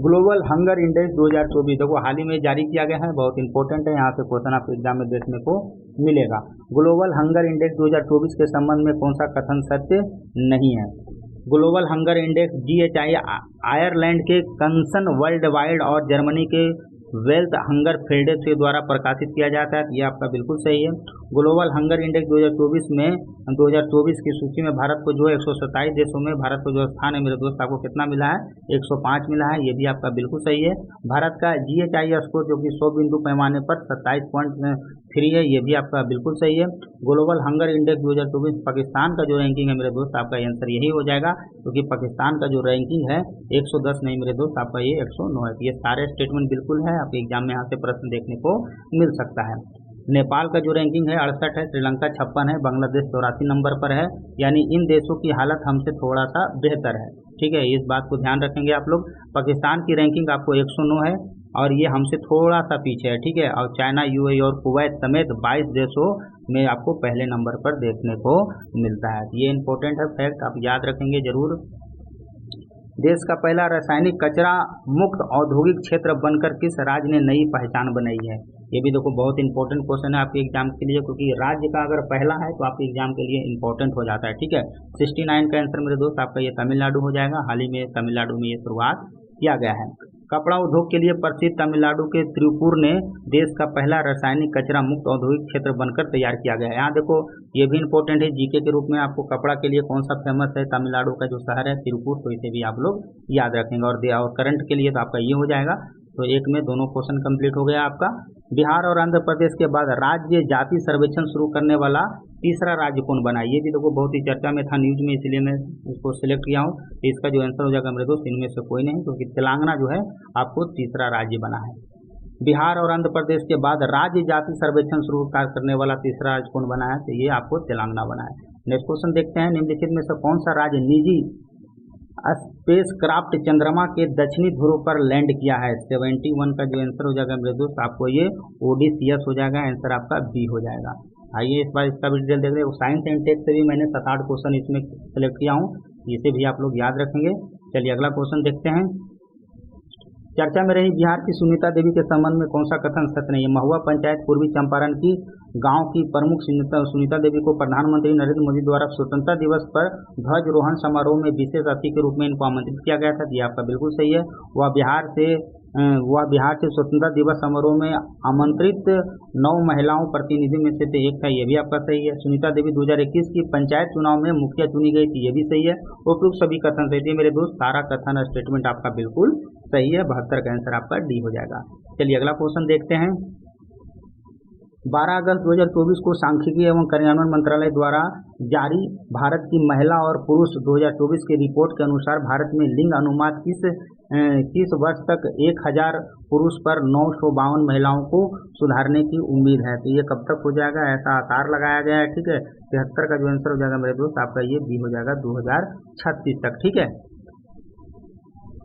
ग्लोबल हंगर इंडेक्स 2024 देखो हाल ही में जारी किया गया है, बहुत इंपॉर्टेंट है। यहाँ से क्वेश्चन आपको एग्जाम में देखने को मिलेगा। ग्लोबल हंगर इंडेक्स 2024 के संबंध में कौन सा कथन सत्य नहीं है? Global hunger index GHI Ireland के कंसन वर्ल्ड वाइड और जर्मनी के वेल्थ हंगर फेडेरेशन के द्वारा प्रकाशित किया जाता है। ये आपका बिल्कुल सही है। ग्लोबल हंगर इंडेक्स 2024 की सूची में भारत को जो 127 देशों में भारत को जो स्थान है मेरे दोस्त, आपको कितना मिला है? 105 मिला है। ये भी आपका बिल्कुल सही है। भारत का GHI स्कोर जो कि 100 बिंदु पैमाने पर 27.3 है। ये भी आपका बिल्कुल सही है। ग्लोबल हंगर इंडेक्स 2024 पाकिस्तान का जो रैंकिंग है मेरे दोस्त, आपका आंसर यही हो जाएगा, क्योंकि पाकिस्तान का जो रैंकिंग है 110 नहीं मेरे दोस्त, आपका ये 109 है। ये सारे स्टेटमेंट बिल्कुल है। आपके एग्जाम में यहाँ से प्रश्न देखने को मिल सकता है। नेपाल का जो रैंकिंग है 68 है, श्रीलंका 56 है, बांग्लादेश 84 नंबर पर है। यानी इन देशों की हालत हमसे थोड़ा सा बेहतर है। ठीक है, इस बात को ध्यान रखेंगे आप लोग। पाकिस्तान की रैंकिंग आपको 109 है और ये हमसे थोड़ा सा पीछे है। ठीक है, और चाइना, UAE और कुवैत समेत 22 देशों में आपको पहले नंबर पर देखने को मिलता है। ये इंपॉर्टेंट है फैक्ट, आप याद रखेंगे जरूर। देश का पहला रासायनिक कचरा मुक्त औद्योगिक क्षेत्र बनकर किस राज्य ने नई पहचान बनाई है। ये भी देखो बहुत इंपॉर्टेंट क्वेश्चन है आपके एग्जाम के लिए, क्योंकि राज्य का अगर पहला है तो आपके एग्जाम के लिए इंपॉर्टेंट हो जाता है। ठीक है, 69 का आंसर मेरे दोस्त आपका ये तमिलनाडु हो जाएगा। हाल ही में तमिलनाडु में ये शुरुआत किया गया है। कपड़ा उद्योग के लिए प्रसिद्ध तमिलनाडु के तिरुपुर ने देश का पहला रासायनिक कचरा मुक्त औद्योगिक क्षेत्र बनकर तैयार किया गया है। यहाँ देखो ये भी इंपॉर्टेंट है जीके के रूप में, आपको कपड़ा के लिए कौन सा फेमस है, तमिलनाडु का जो शहर है तिरुपुर, तो इसे भी आप लोग याद रखेंगे। और करंट के लिए तो आपका ये हो जाएगा। तो एक में दोनों क्वेश्चन कंप्लीट हो गया आपका। बिहार और आंध्र प्रदेश के बाद राज्य जाति सर्वेक्षण शुरू करने वाला तीसरा राज्य कौन बना। ये भी देखो बहुत ही चर्चा में था न्यूज में, इसलिए मैं इसको सिलेक्ट किया हूँ। तो इसका जो आंसर हो जाएगा मेरे दोस्त इनमें से कोई नहीं, क्योंकि तेलंगाना जो है आपको तीसरा राज्य बना है। बिहार और आंध्र प्रदेश के बाद राज्य जाति सर्वेक्षण शुरू करने वाला तीसरा राज्य कौन बना है, तो ये आपको तेलंगाना बना है। नेक्स्ट क्वेश्चन देखते हैं, निम्नलिखित में से कौन सा राज्य निजी स्पेसक्राफ्ट चंद्रमा के दक्षिणी ध्रुव पर लैंड किया है। 71 का जो आंसर हो जाएगा मेरे दोस्त आपको ये ओडिसियस हो जाएगा। आंसर आपका बी हो जाएगा। आइए इस बार इसका भी डिटेल देख रहे। साइंस एंड टेक से भी मैंने 7-8 क्वेश्चन इसमें सेलेक्ट किया हूँ, इसे भी आप लोग याद रखेंगे। चलिए अगला क्वेश्चन देखते हैं। चर्चा में रही बिहार की सुनीता देवी के संबंध में कौन सा कथन सत्य नहीं है। महुआ पंचायत पूर्वी चंपारण की गांव की प्रमुख सुनीता देवी को प्रधानमंत्री नरेंद्र मोदी द्वारा स्वतंत्रता दिवस पर ध्वजारोहण समारोह में विशेष अतिथि के रूप में इनको आमंत्रित किया गया था। ये आपका बिल्कुल सही है। वह बिहार से स्वतंत्रता दिवस समारोह में आमंत्रित 9 महिलाओं प्रतिनिधि में से एक था। ये भी आपका सही है। सुनीता देवी 2021 की पंचायत चुनाव में मुखिया चुनी गई थी। ये भी सही है। उपयुक्त सभी कथन सही थे मेरे दोस्त। सारा कथन स्टेटमेंट आपका बिल्कुल सही है। 72 का आंसर आपका डी हो जाएगा। चलिए अगला क्वेश्चन देखते हैं। 12 अगस्त 2024 को सांख्यिकी एवं कार्यान्वयन मंत्रालय द्वारा जारी भारत की महिला और पुरुष 2024 की रिपोर्ट के अनुसार भारत में लिंग अनुपात किस वर्ष तक 1000 पुरुष पर 952 महिलाओं को सुधारने की उम्मीद है। तो ये कब तक हो जाएगा, ऐसा आकार लगाया गया है। ठीक है, 73 का जो आंसर हो जाएगा मेरे दोस्त आपका ये बी हो जाएगा 2036 तक। ठीक है,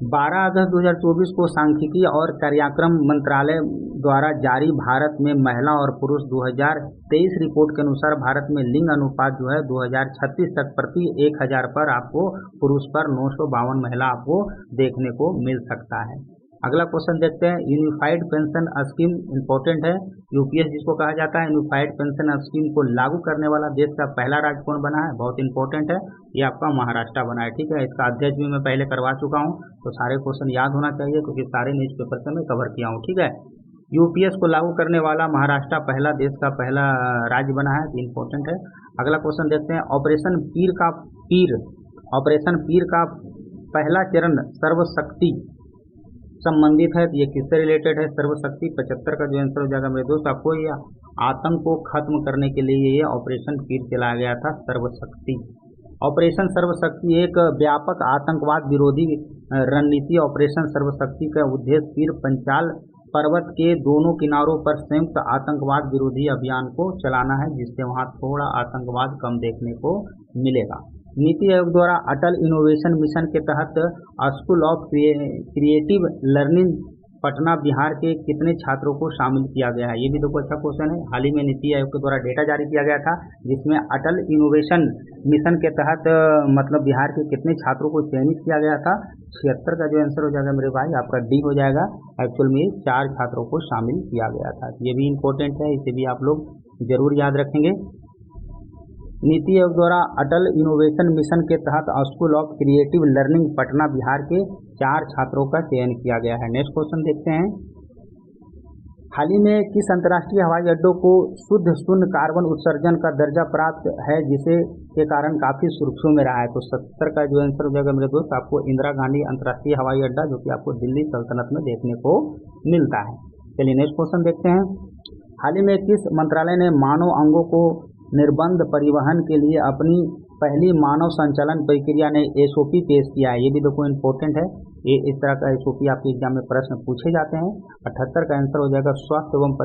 12 अगस्त 2024 को सांख्यिकी और कार्यक्रम मंत्रालय द्वारा जारी भारत में महिला और पुरुष 2023 रिपोर्ट के अनुसार भारत में लिंग अनुपात जो है 2036 तक प्रति 1000 पर आपको पुरुष पर 952 महिला आपको देखने को मिल सकता है। अगला क्वेश्चन देखते हैं। यूनिफाइड पेंशन स्कीम इंपॉर्टेंट है, यूपीएस जिसको कहा जाता है। यूनिफाइड पेंशन स्कीम को लागू करने वाला देश का पहला राज्य कौन बना है, बहुत इंपॉर्टेंट है। ये आपका महाराष्ट्र बना है। ठीक है, इसका अध्ययन भी मैं पहले करवा चुका हूँ, तो सारे क्वेश्चन याद होना चाहिए, क्योंकि सारे न्यूज पेपर से मैं कवर किया हूँ। ठीक है, यूपीएस को लागू करने वाला महाराष्ट्र पहला देश का पहला राज्य बना है, इंपॉर्टेंट है। अगला क्वेश्चन देखते हैं। ऑपरेशन पीर का पहला चरण सर्वशक्ति संबंधित है, तो ये किससे रिलेटेड है, सर्वशक्ति। 75 का जो आंसर हो जाएगा मेरे दोस्त आपको ये आतंक को खत्म करने के लिए ये ऑपरेशन पीर चलाया गया था, सर्वशक्ति। ऑपरेशन सर्वशक्ति एक व्यापक आतंकवाद विरोधी रणनीति। ऑपरेशन सर्वशक्ति का उद्देश्य पीर पंचाल पर्वत के दोनों किनारों पर संयुक्त आतंकवाद विरोधी अभियान को चलाना है, जिससे वहां थोड़ा आतंकवाद कम देखने को मिलेगा। नीति आयोग द्वारा अटल इनोवेशन मिशन के तहत school of creative learning Patna Bihar के कितने छात्रों को शामिल किया गया है। ये भी देखो अच्छा क्वेश्चन है। हाल ही में नीति आयोग के द्वारा डेटा जारी किया गया था, जिसमें अटल इनोवेशन मिशन के तहत मतलब बिहार के कितने छात्रों को चयनित किया गया था। 76 का जो आंसर हो जाएगा मेरे भाई आपका डी हो जाएगा। एक्चुअल में 4 छात्रों को शामिल किया गया था। ये भी इंपॉर्टेंट है, इसे भी आप लोग जरूर याद रखेंगे। नीति आयोग द्वारा अटल इनोवेशन मिशन के तहत school of creative learning Patna Bihar के 4 छात्रों का चयन किया गया है। नेक्स्ट क्वेश्चन देखते हैं। हाल ही में किस अंतर्राष्ट्रीय हवाई अड्डों को शुद्ध शून्य कार्बन उत्सर्जन का दर्जा प्राप्त है, जिसे के कारण काफी सुर्खियों में रहा है। तो 70 का जो आंसर हो जाएगा मेरे दोस्त आपको इंदिरा गांधी अंतर्राष्ट्रीय हवाई अड्डा, जो कि आपको दिल्ली सल्तनत में देखने को मिलता है। चलिए नेक्स्ट क्वेश्चन देखते हैं। हाल ही में किस मंत्रालय ने मानव अंगों को निर्बंध परिवहन के लिए अपनी पहली मानव संचालन प्रक्रिया ने एसओपी पेश किया है। ये भी देखो इंपॉर्टेंट है। ये इस तरह का एसओपी आपके एग्जाम में प्रश्न पूछे जाते हैं। 78 का आंसर हो जाएगा स्वास्थ्य एवं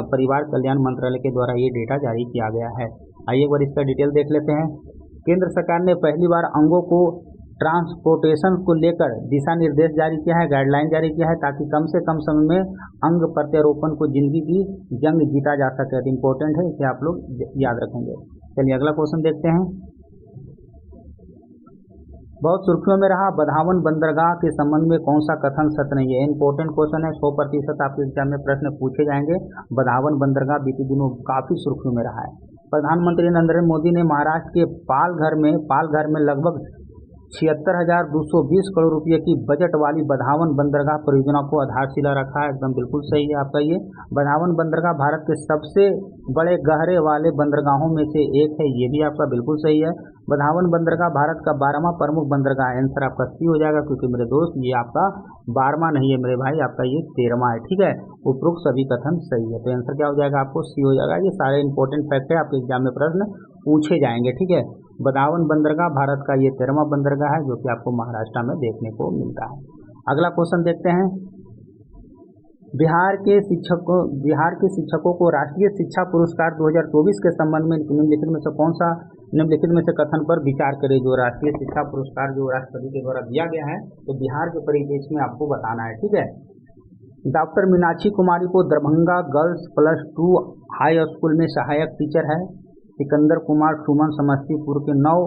परिवार कल्याण मंत्रालय के द्वारा ये डेटा जारी किया गया है। आइए एक बार इसका डिटेल देख लेते हैं। केंद्र सरकार ने पहली बार अंगों को ट्रांसपोर्टेशन को लेकर दिशा निर्देश जारी किया है, गाइडलाइन जारी किया है, ताकि कम से कम समय में अंग प्रत्यारोपण को जिंदगी की जंग जीता जा सके। इंपॉर्टेंट है, इसे आप लोग याद रखेंगे। चलिए अगला क्वेश्चन देखते हैं। बहुत सुर्खियों में रहा बधावन बंदरगाह के संबंध में कौन सा कथन सत्य नहीं है। इंपॉर्टेंट क्वेश्चन है, 100% आपके एग्जाम में प्रश्न पूछे जाएंगे। बधावन बंदरगाह बीते दिनों काफी सुर्खियों में रहा है। प्रधानमंत्री नरेंद्र मोदी ने महाराष्ट्र के पालघर में लगभग 76,220 करोड़ रुपए की बजट वाली बधावन बंदरगाह परियोजना को आधारशिला रखा है। एकदम बिल्कुल सही है आपका ये। बधावन बंदरगाह भारत के सबसे बड़े गहरे वाले बंदरगाहों में से एक है, ये भी आपका बिल्कुल सही है। बधावन बंदरगाह भारत का 12वां प्रमुख बंदरगाह है। आंसर आपका सी हो जाएगा, क्योंकि मेरे दोस्त ये आपका 12वां नहीं है मेरे भाई, आपका ये 13वां है। ठीक है, उपरोक्त सभी कथन सही है, तो आंसर क्या हो जाएगा आपको सी हो जाएगा। ये सारे इंपॉर्टेंट फैक्ट है, आपके एग्जाम में प्रश्न पूछे जाएंगे। ठीक है, बधावन बंदरगाह भारत का ये 13वां बंदरगाह है, जो कि आपको महाराष्ट्र में देखने को मिलता है। अगला क्वेश्चन देखते हैं। बिहार के शिक्षकों को राष्ट्रीय शिक्षा पुरस्कार 2024 के संबंध में निम्नलिखित में से कथन पर विचार करें। जो राष्ट्रीय शिक्षा पुरस्कार जो राष्ट्रपति के द्वारा दिया गया है, तो बिहार के परिप्रेक्ष्य में आपको बताना है। ठीक है, डॉक्टर मीनाक्षी कुमारी को दरभंगा गर्ल्स +2 हाई स्कूल में सहायक टीचर है। सिकंदर कुमार सुमन समस्तीपुर के 9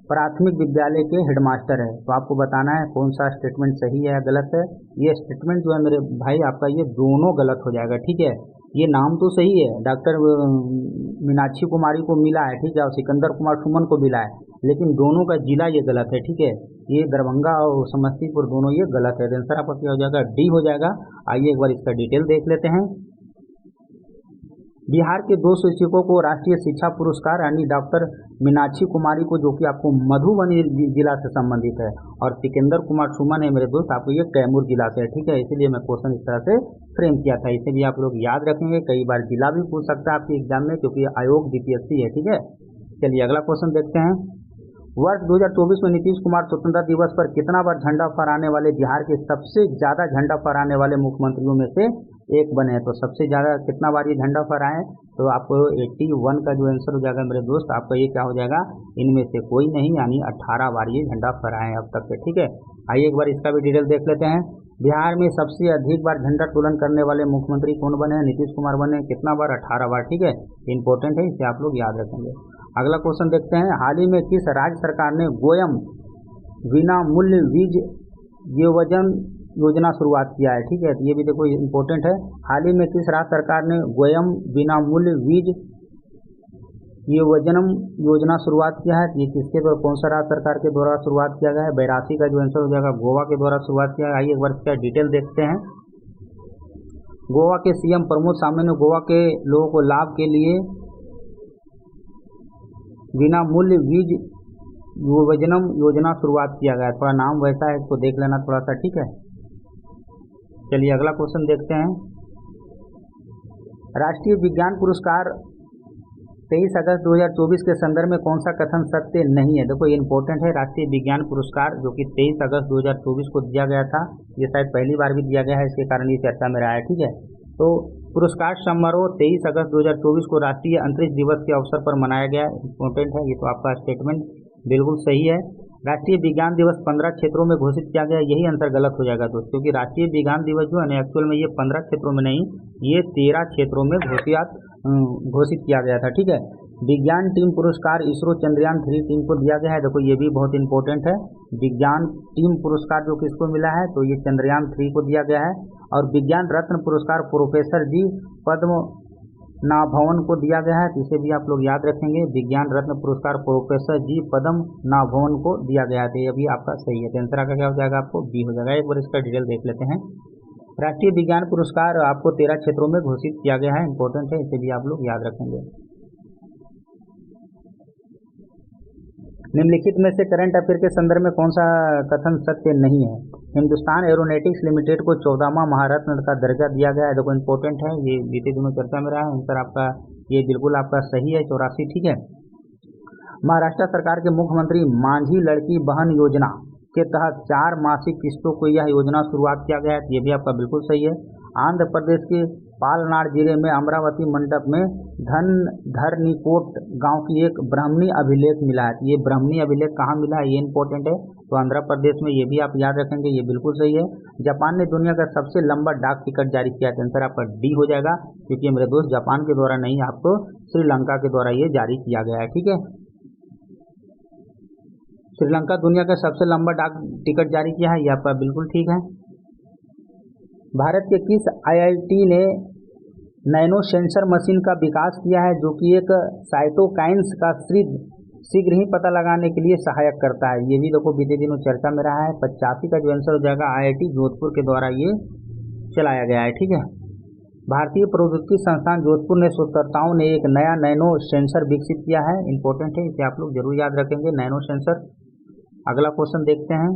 प्राथमिक विद्यालय के हेडमास्टर है। तो आपको बताना है कौन सा स्टेटमेंट सही है या गलत है। ये स्टेटमेंट जो है मेरे भाई आपका ये दोनों गलत हो जाएगा। ठीक है, ये नाम तो सही है, डॉक्टर मीनाक्षी कुमारी को मिला है, ठीक है, और सिकंदर कुमार सुमन को मिला है, लेकिन दोनों का जिला ये गलत है। ठीक है, ये दरभंगा और समस्तीपुर दोनों ये गलत है। आंसर आपका क्या हो जाएगा, डी हो जाएगा। आइए एक बार इसका डिटेल देख लेते हैं। बिहार के 2 शिक्षकों को राष्ट्रीय शिक्षा पुरस्कार यानी डॉक्टर मीनाक्षी कुमारी को, जो कि आपको मधुबनी जिला से संबंधित है, और सिकंदर कुमार सुमन है मेरे दोस्त, आपको ये कैमूर जिला से है। ठीक है, इसीलिए मैं क्वेश्चन इस तरह से फ्रेम किया था। इसे भी आप लोग याद रखेंगे, कई बार जिला भी पूछ सकता है आपके एग्जाम में, क्योंकि आयोग बीपीएससी है। ठीक है, चलिए अगला क्वेश्चन देखते हैं। वर्ष 2024 में नीतीश कुमार स्वतंत्रता दिवस पर कितना बार झंडा फहराने वाले बिहार के सबसे ज्यादा झंडा फहराने वाले मुख्यमंत्रियों में से एक बने हैं। तो सबसे ज्यादा कितना बार ये झंडा फहराए, तो आपको 81 का जो आंसर हो जाएगा मेरे दोस्त, आपका ये क्या हो जाएगा, इनमें से कोई नहीं, यानी 18 बार ये झंडा फहराए अब तक के। ठीक है, आइए एक बार इसका भी डिटेल देख लेते हैं। बिहार में सबसे अधिक बार झंडा तोलन करने वाले मुख्यमंत्री कौन बने हैं, नीतीश कुमार बने। कितना बार, 18 बार। ठीक है, इंपॉर्टेंट है, इसे आप लोग याद रखेंगे। अगला क्वेश्चन देखते हैं। हाल ही में किस राज्य सरकार ने गोयम बिना मूल्य बीज योजन योजना शुरुआत किया है। ठीक है, तो ये भी देखो इम्पोर्टेंट है। हाल ही में किस राज्य सरकार ने गोयम बिना मूल्य बीज योजनम योजना शुरुआत किया है। ये किसके द्वारा, कौन सा राज्य सरकार के द्वारा शुरुआत किया गया है। 82 का जो आंसर हो जाएगा गोवा के द्वारा शुरुआत किया है। आइए एक बार इसका डिटेल देखते हैं। गोवा के सीएम प्रमोद सावंत ने गोवा के लोगों को लाभ के लिए बिना मूल्य बीज योजनम योजना शुरुआत किया गया है। थोड़ा नाम वैसा है, इसको देख लेना थोड़ा सा। ठीक है, चलिए अगला क्वेश्चन देखते हैं। राष्ट्रीय विज्ञान पुरस्कार 23 अगस्त 2024 के संदर्भ में कौन सा कथन सत्य नहीं है। देखो ये इंपॉर्टेंट है। राष्ट्रीय विज्ञान पुरस्कार जो कि 23 अगस्त 2024 को दिया गया था, ये शायद पहली बार भी दिया गया है, इसके कारण ये चर्चा में रहा है। ठीक है, तो पुरस्कार समारोह 23 अगस्त 2024 को राष्ट्रीय अंतरिक्ष दिवस के अवसर पर मनाया गया। इंपॉर्टेंट है, ये तो आपका स्टेटमेंट बिल्कुल सही है। राष्ट्रीय विज्ञान दिवस 15 क्षेत्रों में घोषित किया गया, यही आंसर गलत हो जाएगा दोस्तों, क्योंकि राष्ट्रीय विज्ञान दिवस जो है ना, एक्चुअल में ये 15 क्षेत्रों में नहीं, ये 13 क्षेत्रों में घोषित किया गया था। ठीक है, विज्ञान टीम पुरस्कार इसरो चंद्रयान 3 टीम को दिया गया है। देखो ये भी बहुत इंपॉर्टेंट है। विज्ञान टीम पुरस्कार जो किसको मिला है, तो ये चंद्रयान 3 को दिया गया है। और विज्ञान रत्न पुरस्कार प्रोफेसर जी पद्मनाभवन को दिया गया है, तो इसे भी आप लोग याद रखेंगे। विज्ञान रत्न पुरस्कार प्रोफेसर जी पद्मनाभवन को दिया गया है, ये भी आपका सही है। तो आंसर का क्या हो जाएगा, आपको बी हो जाएगा। एक बार इसका डिटेल देख लेते हैं। राष्ट्रीय विज्ञान पुरस्कार आपको 13 क्षेत्रों में घोषित किया गया है, इंपॉर्टेंट है, इसे भी आप लोग याद रखेंगे। निम्नलिखित में से करंट अफेयर के संदर्भ में कौन सा कथन सत्य नहीं है। हिंदुस्तान एरोनॉटिक्स लिमिटेड को 14वां महारत्न का दर्जा दिया गया है। देखो इंपॉर्टेंट है, ये बीते दिनों चर्चा में रहा है। आंसर आपका ये बिल्कुल आपका सही है, 84। ठीक है, महाराष्ट्र सरकार के मुख्यमंत्री मांझी लड़की बहन योजना के तहत 4 मासिक किस्तों को यह योजना शुरुआत किया गया है, ये भी आपका बिल्कुल सही है। आंध्र प्रदेश के पालनाड जिले में अमरावती मंडप में धरनीकोट गांव की एक ब्राह्मणी अभिलेख मिला है। ये ब्राह्मणी अभिलेख कहाँ मिला है, ये इंपॉर्टेंट है, तो आंध्र प्रदेश में, ये भी आप याद रखेंगे, ये बिल्कुल सही है। जापान ने दुनिया का सबसे लंबा डाक टिकट जारी किया है, आंसर आपका डी हो जाएगा, क्योंकि मेरे दोस्त जापान के द्वारा नहीं, आपको श्रीलंका के द्वारा ये जारी किया गया है। ठीक है, श्रीलंका दुनिया का सबसे लंबा डाक टिकट जारी किया है, ये आपका बिल्कुल ठीक है। भारत के किस आईआईटी ने नैनो सेंसर मशीन का विकास किया है जो कि एक साइटोकाइन्स का शीघ्र ही पता लगाने के लिए सहायक करता है? ये भी देखो बीते दिनों चर्चा में रहा है। 85 का जो आंसर हो जाएगा आईआईटी जोधपुर के द्वारा ये चलाया गया है, ठीक है। भारतीय प्रौद्योगिकी संस्थान जोधपुर ने शोधकर्ताओं ने एक नया नैनो सेंसर विकसित किया है, इंपॉर्टेंट है, इसे आप लोग जरूर याद रखेंगे, नैनो सेंसर। अगला क्वेश्चन देखते हैं।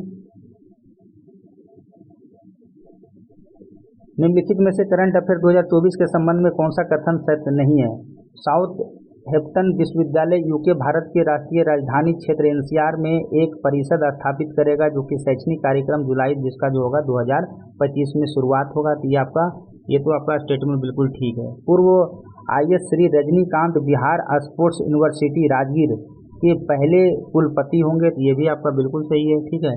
निम्नलिखित में से करंट अफेयर 2024 के संबंध में कौन सा कथन सत्य नहीं है? साउथ हेम्पटन विश्वविद्यालय यूके भारत के राष्ट्रीय राजधानी क्षेत्र एनसीआर में एक परिषद स्थापित करेगा जो कि शैक्षणिक कार्यक्रम जुलाई जिसका जो होगा 2025 में शुरुआत होगा। तो ये तो आपका स्टेटमेंट बिल्कुल ठीक है। पूर्व IAS Shri Rajinikanth Bihar sports university Rajgir के पहले कुलपति होंगे, तो ये भी आपका बिल्कुल सही है, ठीक है।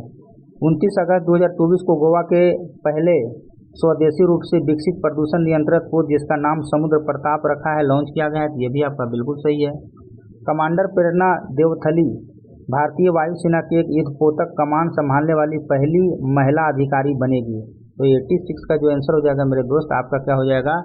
29 अगस्त 2024 को गोवा के पहले स्वदेशी रूप से विकसित प्रदूषण नियंत्रण पोत जिसका नाम समुद्र प्रताप रखा है लॉन्च किया गया है, तो ये भी आपका बिल्कुल सही है। कमांडर प्रेरणा देवथली भारतीय वायुसेना की एक युद्धपोतक कमान संभालने वाली पहली महिला अधिकारी बनेगी। तो 86 का जो आंसर हो जाएगा मेरे दोस्त आपका क्या हो जाएगा?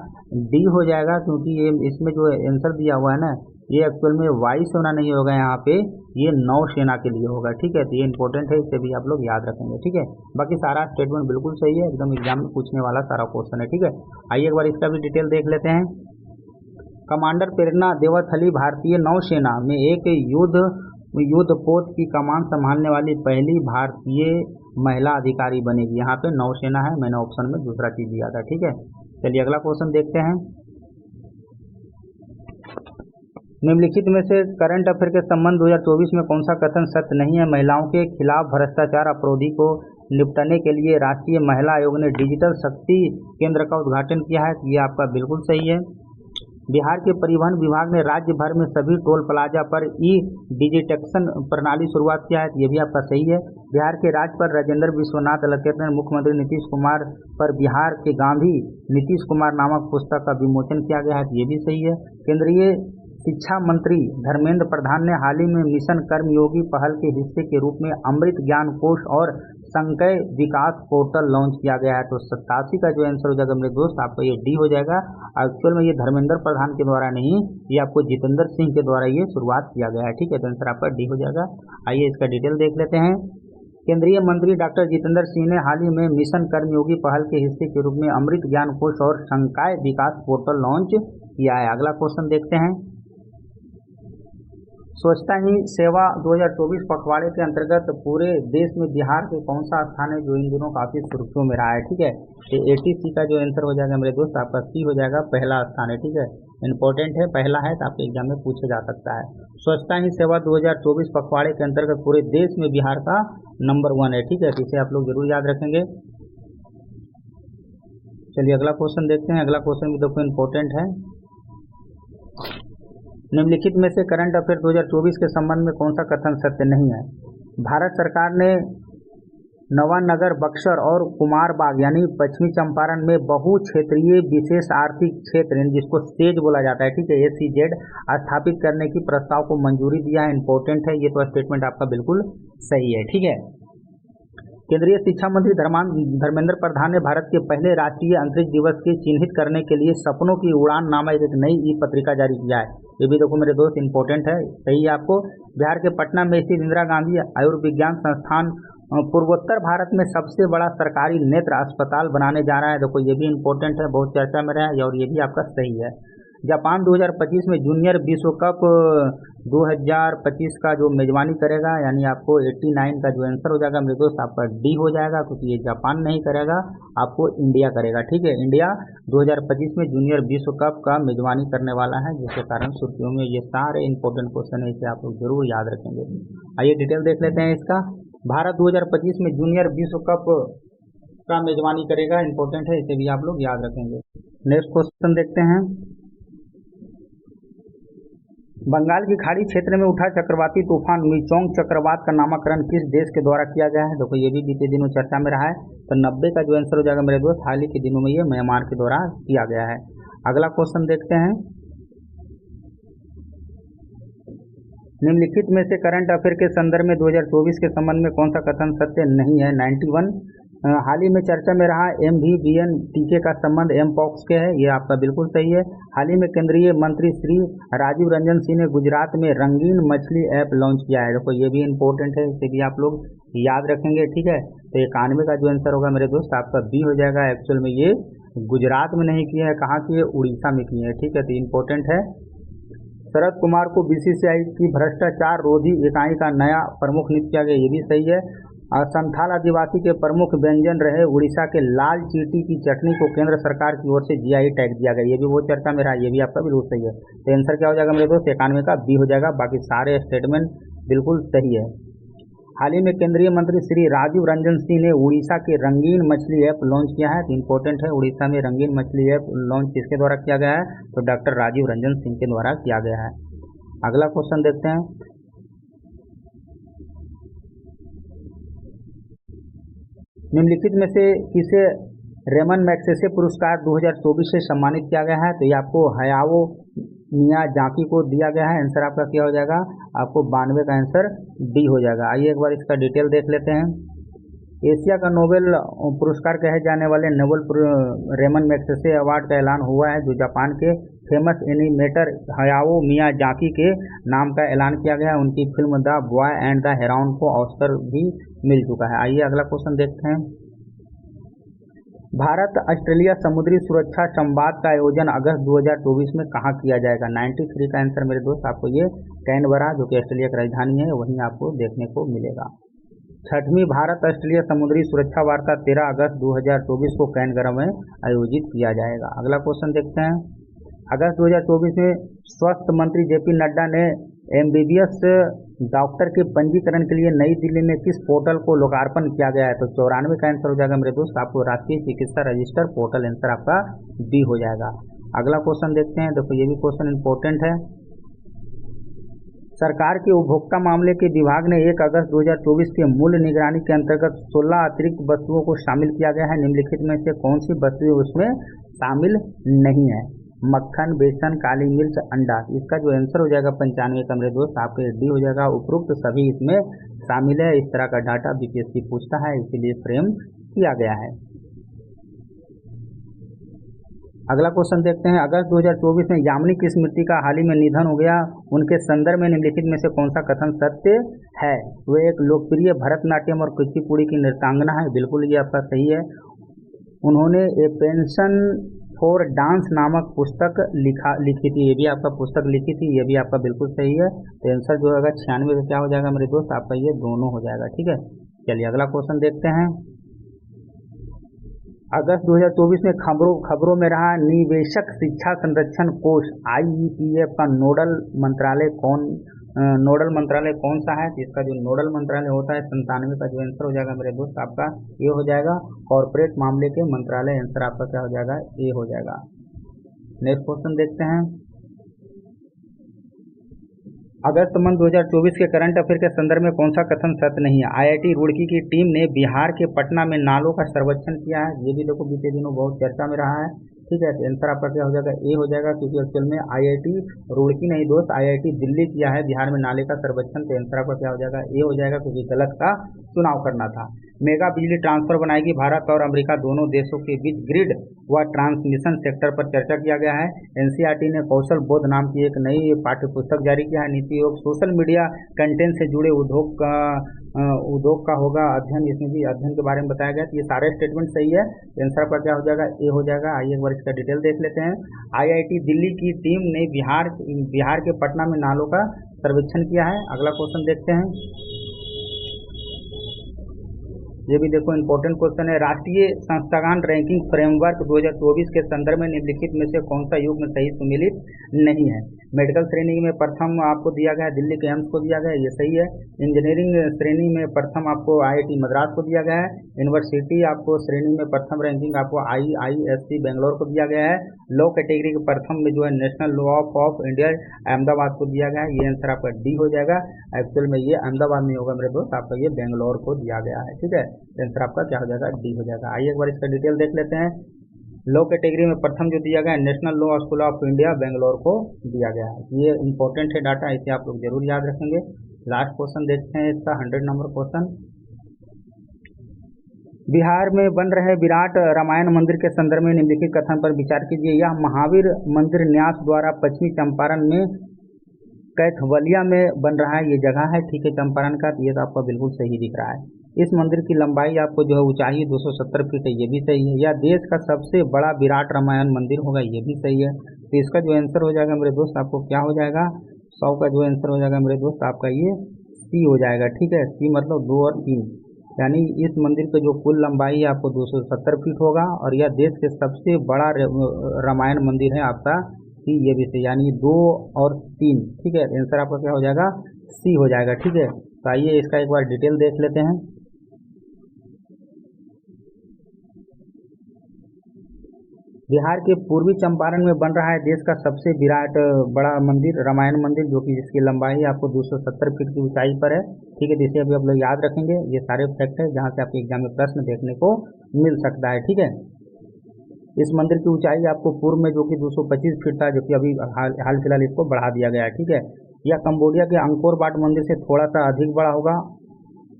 डी हो जाएगा, क्योंकि ये इसमें जो आंसर दिया हुआ है ना ये एक्चुअल में वायुसेना नहीं होगा, यहाँ पे ये नौसेना के लिए होगा, ठीक है। तो ये इंपॉर्टेंट है, इसे भी आप लोग याद रखेंगे, ठीक है। बाकी सारा स्टेटमेंट बिल्कुल सही है, एकदम एग्जाम में पूछने वाला सारा क्वेश्चन है, ठीक है। आइए एक बार इसका भी डिटेल देख लेते हैं। कमांडर प्रेरणा देवथली भारतीय नौसेना में एक युद्धपोत की कमान संभालने वाली पहली भारतीय महिला अधिकारी बनेगी। यहाँ पे नौसेना है, मैंने ऑप्शन में दूसरा चीज दिया था, ठीक है। चलिए अगला क्वेश्चन देखते हैं। निम्नलिखित में से करंट अफेयर के संबंध 2024 में कौन सा कथन सत्य नहीं है? महिलाओं के खिलाफ भ्रष्टाचार अपराधी को निपटने के लिए राष्ट्रीय महिला आयोग ने डिजिटल शक्ति केंद्र का उद्घाटन किया है, ये आपका बिल्कुल सही है। बिहार के परिवहन विभाग ने राज्य भर में सभी टोल प्लाजा पर ई डिजिटेक्शन प्रणाली शुरुआत किया है, ये भी आपका सही है। बिहार के राज्यपाल राजेंद्र विश्वनाथ लकेत ने मुख्यमंत्री नीतीश कुमार पर बिहार के गांधी नीतीश कुमार नामक पुस्तक का विमोचन किया गया है, ये भी सही है। केंद्रीय शिक्षा मंत्री धर्मेंद्र प्रधान ने हाल ही में मिशन कर्मयोगी पहल के हिस्से के रूप में अमृत ज्ञान कोष और संकय विकास पोर्टल लॉन्च किया गया है। तो 87 का जो आंसर हो जाएगा मेरे दोस्त आपका ये डी हो जाएगा। एक्चुअल में ये धर्मेंद्र प्रधान के द्वारा नहीं, ये आपको जितेंद्र सिंह के द्वारा ये शुरुआत किया गया है, ठीक है। तो आंसर आपका डी हो जाएगा। आइए इसका डिटेल देख लेते हैं। केंद्रीय मंत्री डॉक्टर जितेंद्र सिंह ने हाल ही में मिशन कर्मयोगी पहल के हिस्से के रूप में अमृत ज्ञान कोष और संकाय विकास पोर्टल लॉन्च किया है। अगला क्वेश्चन देखते हैं। स्वच्छता ही सेवा 2024 पखवाड़े के अंतर्गत पूरे देश में बिहार के कौन सा स्थान है जो इन दिनों काफी सुर्खियों में रहा है, ठीक है। तो 80 का जो आंसर हो जाएगा मेरे दोस्त आपका सी हो जाएगा, पहला स्थान है, ठीक है। इंपॉर्टेंट है, पहला है तो आपके एग्जाम में पूछा जा सकता है। स्वच्छता ही सेवा 2024 पखवाड़े के अंतर्गत पूरे देश में बिहार का नंबर 1 है, ठीक है। तो इसे आप लोग जरूर याद रखेंगे। चलिए अगला क्वेश्चन देखते हैं। अगला क्वेश्चन भी देखो इंपॉर्टेंट है। निम्नलिखित में से करंट अफेयर 2024 के संबंध में कौन सा कथन सत्य नहीं है? भारत सरकार ने नवानगर, बक्सर और कुमारबाग यानी पश्चिमी चंपारण में बहु क्षेत्रीय विशेष आर्थिक क्षेत्र जिसको सेज बोला जाता है, ठीक है, SEZ स्थापित करने की प्रस्ताव को मंजूरी दिया है। इंपॉर्टेंट है, ये तो स्टेटमेंट आपका बिल्कुल सही है, ठीक है। केंद्रीय शिक्षा मंत्री धर्मेंद्र प्रधान ने भारत के पहले राष्ट्रीय अंतरिक्ष दिवस के चिन्हित करने के लिए सपनों की उड़ान नामक एक नई ई पत्रिका जारी किया है। ये भी देखो मेरे दोस्त इंपॉर्टेंट है, सही है आपको। बिहार के पटना में स्थित इंदिरा गांधी आयुर्विज्ञान संस्थान पूर्वोत्तर भारत में सबसे बड़ा सरकारी नेत्र अस्पताल बनाने जा रहा है। देखो ये भी इंपॉर्टेंट है, बहुत चर्चा में रहा है और ये भी आपका सही है। जापान 2025 में जूनियर विश्व कप 2025 का जो मेजबानी करेगा, यानी आपको 89 का जो आंसर हो जाएगा मेरे दोस्त आपका डी हो जाएगा, क्योंकि ये जापान नहीं करेगा, आपको इंडिया करेगा, ठीक है। इंडिया 2025 में जूनियर विश्व कप का मेजबानी करने वाला है, जिसके कारण सुर्खियों में ये सारे इंपॉर्टेंट क्वेश्चन है, इसे आप लोग जरूर याद रखेंगे। आइए डिटेल देख लेते हैं इसका। भारत 2025 में जूनियर विश्व कप का मेजबानी करेगा, इंपॉर्टेंट है, इसे भी आप लोग याद रखेंगे। नेक्स्ट क्वेश्चन देखते हैं। बंगाल की खाड़ी क्षेत्र में उठा चक्रवाती तूफान मिचोंग चक्रवात का नामकरण किस देश के द्वारा किया गया है? देखो ये भी बीते दिनों चर्चा में रहा है। तो 90 का जो आंसर हो जाएगा मेरे दोस्त, हाल ही के दिनों में ये म्यांमार के द्वारा किया गया है। अगला क्वेश्चन देखते हैं। निम्नलिखित में से करंट अफेयर के संदर्भ में 2024 के संबंध में कौन सा कथन सत्य नहीं है? 91। हाल ही में चर्चा में रहा MVBN टीके का संबंध एमपॉक्स के है, ये आपका बिल्कुल सही है। हाल ही में केंद्रीय मंत्री श्री राजीव रंजन सिंह ने गुजरात में रंगीन मछली ऐप लॉन्च किया है। देखो ये भी इम्पोर्टेंट है, इसे भी आप लोग याद रखेंगे, ठीक है। तो 91 का जो आंसर होगा मेरे दोस्त आपका बी हो जाएगा। एक्चुअल में ये गुजरात में नहीं किया है, कहाँ की है? उड़ीसा में की है, ठीक है। तो इम्पोर्टेंट है। शरद कुमार को BCCI की भ्रष्टाचार रोधी इकाई का नया प्रमुख नियुक्त किया गया, ये भी सही है। संथाल आदिवासी के प्रमुख व्यंजन रहे उड़ीसा के लाल चीटी की चटनी को केंद्र सरकार की ओर से GI टैग दिया गया, ये भी वो चर्चा में रहा, ये भी आपका बिल्कुल सही है। तो आंसर क्या हो जाएगा मेरे दोस्त? 91 का बी हो जाएगा। बाकी सारे स्टेटमेंट बिल्कुल सही है। हाल ही में केंद्रीय मंत्री श्री राजीव रंजन सिंह ने उड़ीसा के रंगीन मछली ऐप लॉन्च किया है। तो इम्पोर्टेंट है, उड़ीसा में रंगीन मछली ऐप लॉन्च किसके द्वारा किया गया है? तो डॉक्टर राजीव रंजन सिंह के द्वारा किया गया है। अगला क्वेश्चन देखते हैं। निम्नलिखित में से किसे रेमन मैग्सेसे पुरस्कार 2024 से सम्मानित किया गया है? तो ये आपको हयाओ मियाजाकी को दिया गया है। आंसर आपका क्या हो जाएगा? आपको 92 का आंसर डी हो जाएगा। आइए एक बार इसका डिटेल देख लेते हैं। एशिया का नोबेल पुरस्कार कहे जाने वाले नोबेल रेमन मैग्सेसे अवार्ड का ऐलान हुआ है, जो जापान के फेमस एनिमेटर हयाओ मियाजाकी के नाम का ऐलान किया गया है। उनकी film the boy and the heron को ऑस्कर भी मिल चुका है। आइए अगला क्वेश्चन देखते हैं। भारत ऑस्ट्रेलिया समुद्री सुरक्षा संवाद का आयोजन अगस्त 2024 में कहाँ किया जाएगा? 93 का आंसर मेरे दोस्त आपको ये कैनबरा, जो कि ऑस्ट्रेलिया की राजधानी है, वहीं आपको देखने को मिलेगा। 6वीं भारत ऑस्ट्रेलिया समुद्री सुरक्षा वार्ता 13 अगस्त 2024 को कैनबरा में आयोजित किया जाएगा। अगला क्वेश्चन देखते हैं। अगस्त 2024 में स्वास्थ्य मंत्री JP नड्डा ने MBBS डॉक्टर के पंजीकरण के लिए नई दिल्ली में किस पोर्टल को लोकार्पण किया गया है? तो 94 का आंसर हो जाएगा मेरे दोस्त आपको राष्ट्रीय चिकित्सा रजिस्टर पोर्टल, आंसर आपका बी हो जाएगा। अगला क्वेश्चन देखते हैं। देखो ये भी क्वेश्चन इंपॉर्टेंट है। सरकार के उपभोक्ता मामले के विभाग ने 1 अगस्त 2024 के मूल्य निगरानी के अंतर्गत 16 अतिरिक्त वस्तुओं को शामिल किया गया है। निम्नलिखित में से कौन सी वस्तुएं उसमें शामिल नहीं है? मक्खन, बेसन, काली मिर्च, अंडा। इसका जो आंसर हो जाएगा 95 का मेरे दोस्त आपके डी हो जाएगा। उपरोक्त सभी इसमें शामिल है। इस तरह का डाटा BPSC पूछता है, इसीलिए फ्रेम किया गया है। अगला क्वेश्चन देखते हैं। अगस्त 2024 में यामिनी की स्मृति का हाल ही में निधन हो गया, उनके संदर्भ में निम्नलिखित में से कौन सा कथन सत्य है? वे एक लोकप्रिय भरतनाट्यम और कुचिपुड़ी की नृत्यांगना है, बिल्कुल ये आपका सही है। उन्होंने ए पेंशन फॉर डांस नामक पुस्तक लिखी थी, ये भी आपका पुस्तक लिखी थी, ये भी आपका बिल्कुल सही है। तो आंसर जो होगा 96 का क्या हो जाएगा मेरे दोस्त आपका ये दोनों हो जाएगा, ठीक है। चलिए अगला क्वेश्चन देखते हैं। अगस्त 2024 में खबरों में रहा निवेशक शिक्षा संरक्षण कोष IEPF का नोडल मंत्रालय कौन सा है? इसका जो नोडल मंत्रालय होता है 97 का जो आंसर हो जाएगा मेरे दोस्त आपका ये हो जाएगा कॉर्पोरेट मामले के मंत्रालय, आंसर आपका क्या हो जाएगा? ए हो जाएगा। नेक्स्ट क्वेश्चन देखते हैं। अगस्त मंथ 2024 के करंट अफेयर के संदर्भ में कौन सा कथन सत्य नहीं है? IIT रुड़की की टीम ने बिहार के पटना में नालों का सर्वेक्षण किया है, ये भी देखो बीते दिनों बहुत चर्चा में रहा है, ठीक है। आंसर आपका क्या हो जाएगा? ए हो जाएगा, क्योंकि एक्चुअल में IIT रुड़की नहीं दोस्त, IIT दिल्ली किया है बिहार में नाले का सर्वेक्षण। तो आंसर आपका क्या हो जाएगा? ए हो जाएगा, क्योंकि गलत का चुनाव करना था। मेगा बिजली ट्रांसफर बनाएगी भारत और अमेरिका दोनों देशों के बीच ग्रिड व ट्रांसमिशन सेक्टर पर चर्चा किया गया है। NCERT ने कौशल बोध नाम की एक नई पाठ्य पुस्तक जारी किया है। नीति योग सोशल मीडिया कंटेंट से जुड़े उद्योग का होगा अध्ययन, इसमें भी अध्ययन के बारे में बताया गया। तो ये सारे स्टेटमेंट सही है। आंसर पर क्या हो जाएगा? ए हो जाएगा। आइए एक बार इसका डिटेल देख लेते हैं। IIT दिल्ली की टीम ने बिहार के पटना में नालों का सर्वेक्षण किया है। अगला क्वेश्चन देखते हैं। ये भी देखो इंपॉर्टेंट क्वेश्चन है। राष्ट्रीय संस्थागत रैंकिंग फ्रेमवर्क 2024 के संदर्भ में निम्नलिखित में से कौन सा युग्म सही सुमेलित नहीं है? मेडिकल श्रेणी में प्रथम आपको दिया गया है दिल्ली के एम्स को दिया गया है, ये सही है। इंजीनियरिंग श्रेणी में प्रथम आपको IIT मद्रास को दिया गया है। यूनिवर्सिटी आपको श्रेणी में प्रथम रैंकिंग आपको IISc बेंगलोर को दिया गया है। लॉ कैटेगरी के प्रथम में जो है national law of India Ahmedabad को दिया गया है, ये आंसर आपका डी हो जाएगा। एक्चुअल में ये अहमदाबाद में होगा मेरे दोस्त, आपका ये बेंगलोर को दिया गया है, ठीक है। आंसर आपका क्या हो जाएगा? डी हो जाएगा। आइए एक बार इसका डिटेल देख लेते हैं। लॉ कैटेगरी में प्रथम जो दिया गया है national law school of India Bangalore को दिया गया है। ये इंपॉर्टेंट है डाटा, इसे आप लोग जरूर याद रखेंगे। लास्ट क्वेश्चन देखते हैं इसका 100 नंबर क्वेश्चन। बिहार में बन रहे विराट रामायण मंदिर के संदर्भ में निम्नलिखित कथन पर विचार कीजिए। यह महावीर मंदिर न्यास द्वारा पश्चिमी चंपारण में कैथवलिया में बन रहा है। ये जगह है, ठीक है, चंपारण का। ये तो आपको बिल्कुल सही दिख रहा है। इस मंदिर की लंबाई आपको जो है ऊंचाई 270 फीट है, ये भी सही है। यह देश का सबसे बड़ा विराट रामायण मंदिर होगा, ये भी सही है। तो इसका जो आंसर हो जाएगा मेरे दोस्त, आपको क्या हो जाएगा, 100 का जो आंसर हो जाएगा मेरे दोस्त आपका ये सी हो जाएगा, ठीक है। सी मतलब 2 और 3, यानी इस मंदिर का जो कुल लंबाई है आपको 270 फीट होगा और यह देश के सबसे बड़ा रामायण मंदिर है आपका सी, ये भी सही, यानी 2 और 3, ठीक है। आंसर आपका क्या हो जाएगा, सी हो जाएगा, ठीक है। तो आइए इसका एक बार डिटेल देख लेते हैं। बिहार के पूर्वी चंपारण में बन रहा है देश का सबसे विराट बड़ा मंदिर रामायण मंदिर, जो कि जिसकी लंबाई आपको 270 फीट की ऊंचाई पर है, ठीक है। जिसे अभी आप लोग याद रखेंगे, ये सारे फैक्ट है जहाँ से आपके एग्जाम में प्रश्न देखने को मिल सकता है, ठीक है। इस मंदिर की ऊंचाई आपको पूर्व में जो कि 225 फीट था, जो कि अभी हाल फिलहाल इसको बढ़ा दिया गया है, ठीक है। यह कंबोडिया के अंकोर वाट मंदिर से थोड़ा सा अधिक बड़ा होगा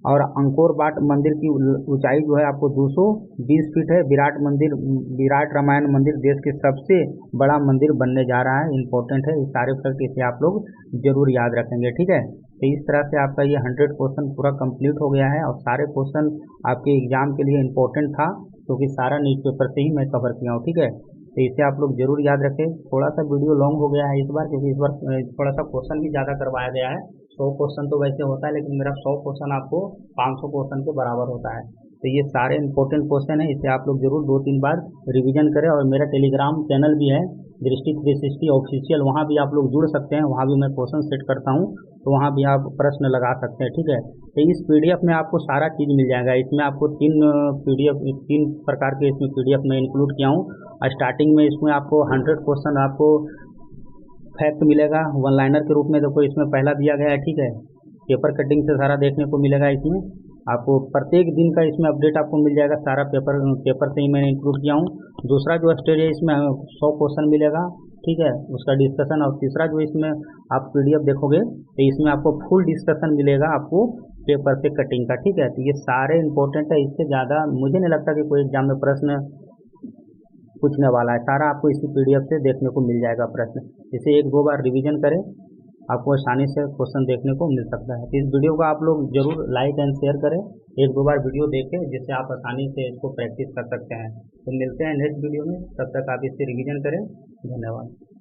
और अंकोर वाट मंदिर की ऊंचाई जो है आपको 220 फीट है। विराट रामायण मंदिर देश के सबसे बड़ा मंदिर बनने जा रहा है, इंपॉर्टेंट है। इस सारे फैक्ट इसे आप लोग जरूर याद रखेंगे, ठीक है। तो इस तरह से आपका ये 100 क्वेश्चन पूरा कंप्लीट हो गया है और सारे क्वेश्चन आपके एग्जाम के लिए इंपॉर्टेंट था, क्योंकि सारा न्यूज़पेपर से ही मैं कवर किया हूँ, ठीक है। तो इसे आप लोग जरूर याद रखें। थोड़ा सा वीडियो लॉन्ग हो गया है इस बार, क्योंकि इस बार थोड़ा सा क्वेश्चन भी ज़्यादा करवाया गया है। 100 क्वेश्चन तो वैसे होता है, लेकिन मेरा 100 क्वेश्चन आपको 500 क्वेश्चन के बराबर होता है। तो ये सारे इंपॉर्टेंट क्वेश्चन है, इसे आप लोग जरूर 2-3 बार रिवीजन करें। और मेरा टेलीग्राम चैनल भी है दृष्टि 360 ऑफिशियल, वहाँ भी आप लोग जुड़ सकते हैं। वहाँ भी मैं क्वेश्चन सेट करता हूँ, तो वहाँ भी आप प्रश्न लगा सकते हैं, ठीक है। तो इस PDF में आपको सारा चीज़ मिल जाएगा। इसमें आपको 3 प्रकार के इसमें PDF में इंक्लूड किया हूँ। स्टार्टिंग में इसमें आपको 100 क्वेश्चन आपको फैक्ट मिलेगा वन लाइनर के रूप में, देखो इसमें पहला दिया गया है, ठीक है। पेपर कटिंग से सारा देखने को मिलेगा। इसमें आपको प्रत्येक दिन का इसमें अपडेट आपको मिल जाएगा, सारा पेपर से ही मैंने इंक्लूड किया हूँ। दूसरा जो स्टेज है इसमें 100 क्वेश्चन मिलेगा, ठीक है, उसका डिस्कशन। और तीसरा जो इसमें आप PDF देखोगे तो इसमें आपको फुल डिस्कशन मिलेगा आपको पेपर से कटिंग का, ठीक है। तो ये सारे इंपॉर्टेंट है, इससे ज़्यादा मुझे नहीं लगता कि कोई एग्जाम में प्रश्न पूछने वाला है। सारा आपको इसी PDF से देखने को मिल जाएगा प्रश्न। इसे 1-2 बार रिवीजन करें, आपको आसानी से क्वेश्चन देखने को मिल सकता है। इस वीडियो को आप लोग जरूर लाइक एंड शेयर करें, 1-2 बार वीडियो देखें, जिससे आप आसानी से इसको प्रैक्टिस कर सकते हैं। तो मिलते हैं नेक्स्ट वीडियो में, तब तक आप इससे रिवीजन करें। धन्यवाद।